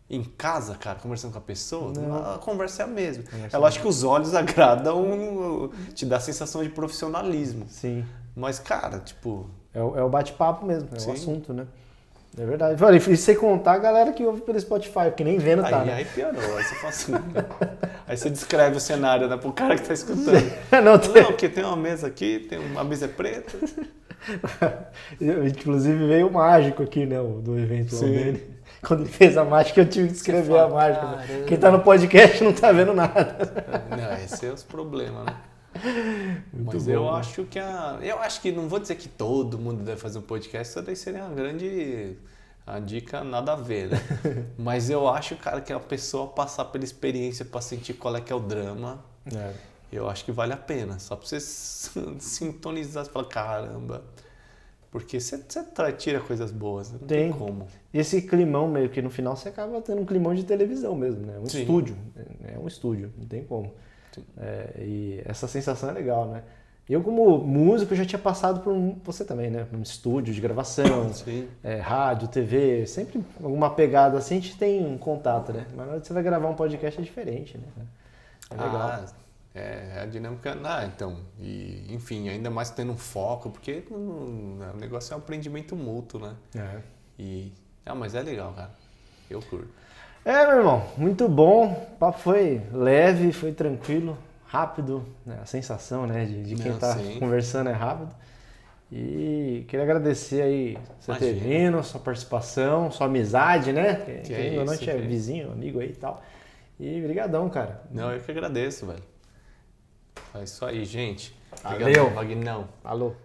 C: em casa, cara, conversando com a pessoa? Não. A conversa é a mesma. É lógico que os olhos agradam, te dá a sensação de profissionalismo.
A: Sim.
C: Mas, cara,
A: É o bate-papo mesmo, o assunto, né? É verdade. E sem contar a galera que ouve pelo Spotify, porque nem vendo tá, né?
C: Aí piorou, aí você fala assim... Aí você descreve o cenário, né, pro cara que tá escutando.
A: Não,
C: porque tem uma mesa aqui, tem uma mesa preta...
A: Inclusive veio o mágico aqui, né, do evento dele. Quando ele fez a mágica, eu tive que escrever a mágica. Caramba. Quem tá no podcast não tá vendo nada.
C: Não, esse é os problemas, né? Mas bom, eu acho que eu acho que não vou dizer que todo mundo deve fazer um podcast, isso daí seria a dica nada a ver, né? Mas eu acho, cara, que a pessoa passar pela experiência pra sentir qual é que é o drama. Eu acho que vale a pena, só pra você sintonizar e falar, caramba. Porque você tira coisas boas, não tem como.
A: Esse climão meio que no final você acaba tendo um climão de televisão mesmo, né? Um estúdio, é um estúdio, não tem como. E essa sensação é legal, né? Eu como músico já tinha passado por você também, né? Um estúdio de gravação, rádio, TV, sempre alguma pegada assim a gente tem um contato, né? Mas na hora que você vai gravar um podcast é diferente, né? É legal.
C: A dinâmica, então, e enfim, ainda mais tendo um foco, porque o negócio é um aprendimento mútuo, né? Mas é legal, cara. Eu curto.
A: Meu irmão, muito bom. O papo foi leve, foi tranquilo, rápido, né? A sensação, né, de quem tá conversando é rápido. E queria agradecer aí você ter vindo, sua participação, sua amizade, né? Quem não é vizinho, amigo aí e tal. E brigadão, cara.
C: Não, eu que agradeço, velho. É isso aí, gente.
A: Valeu.
C: Vagnão.
A: Falou.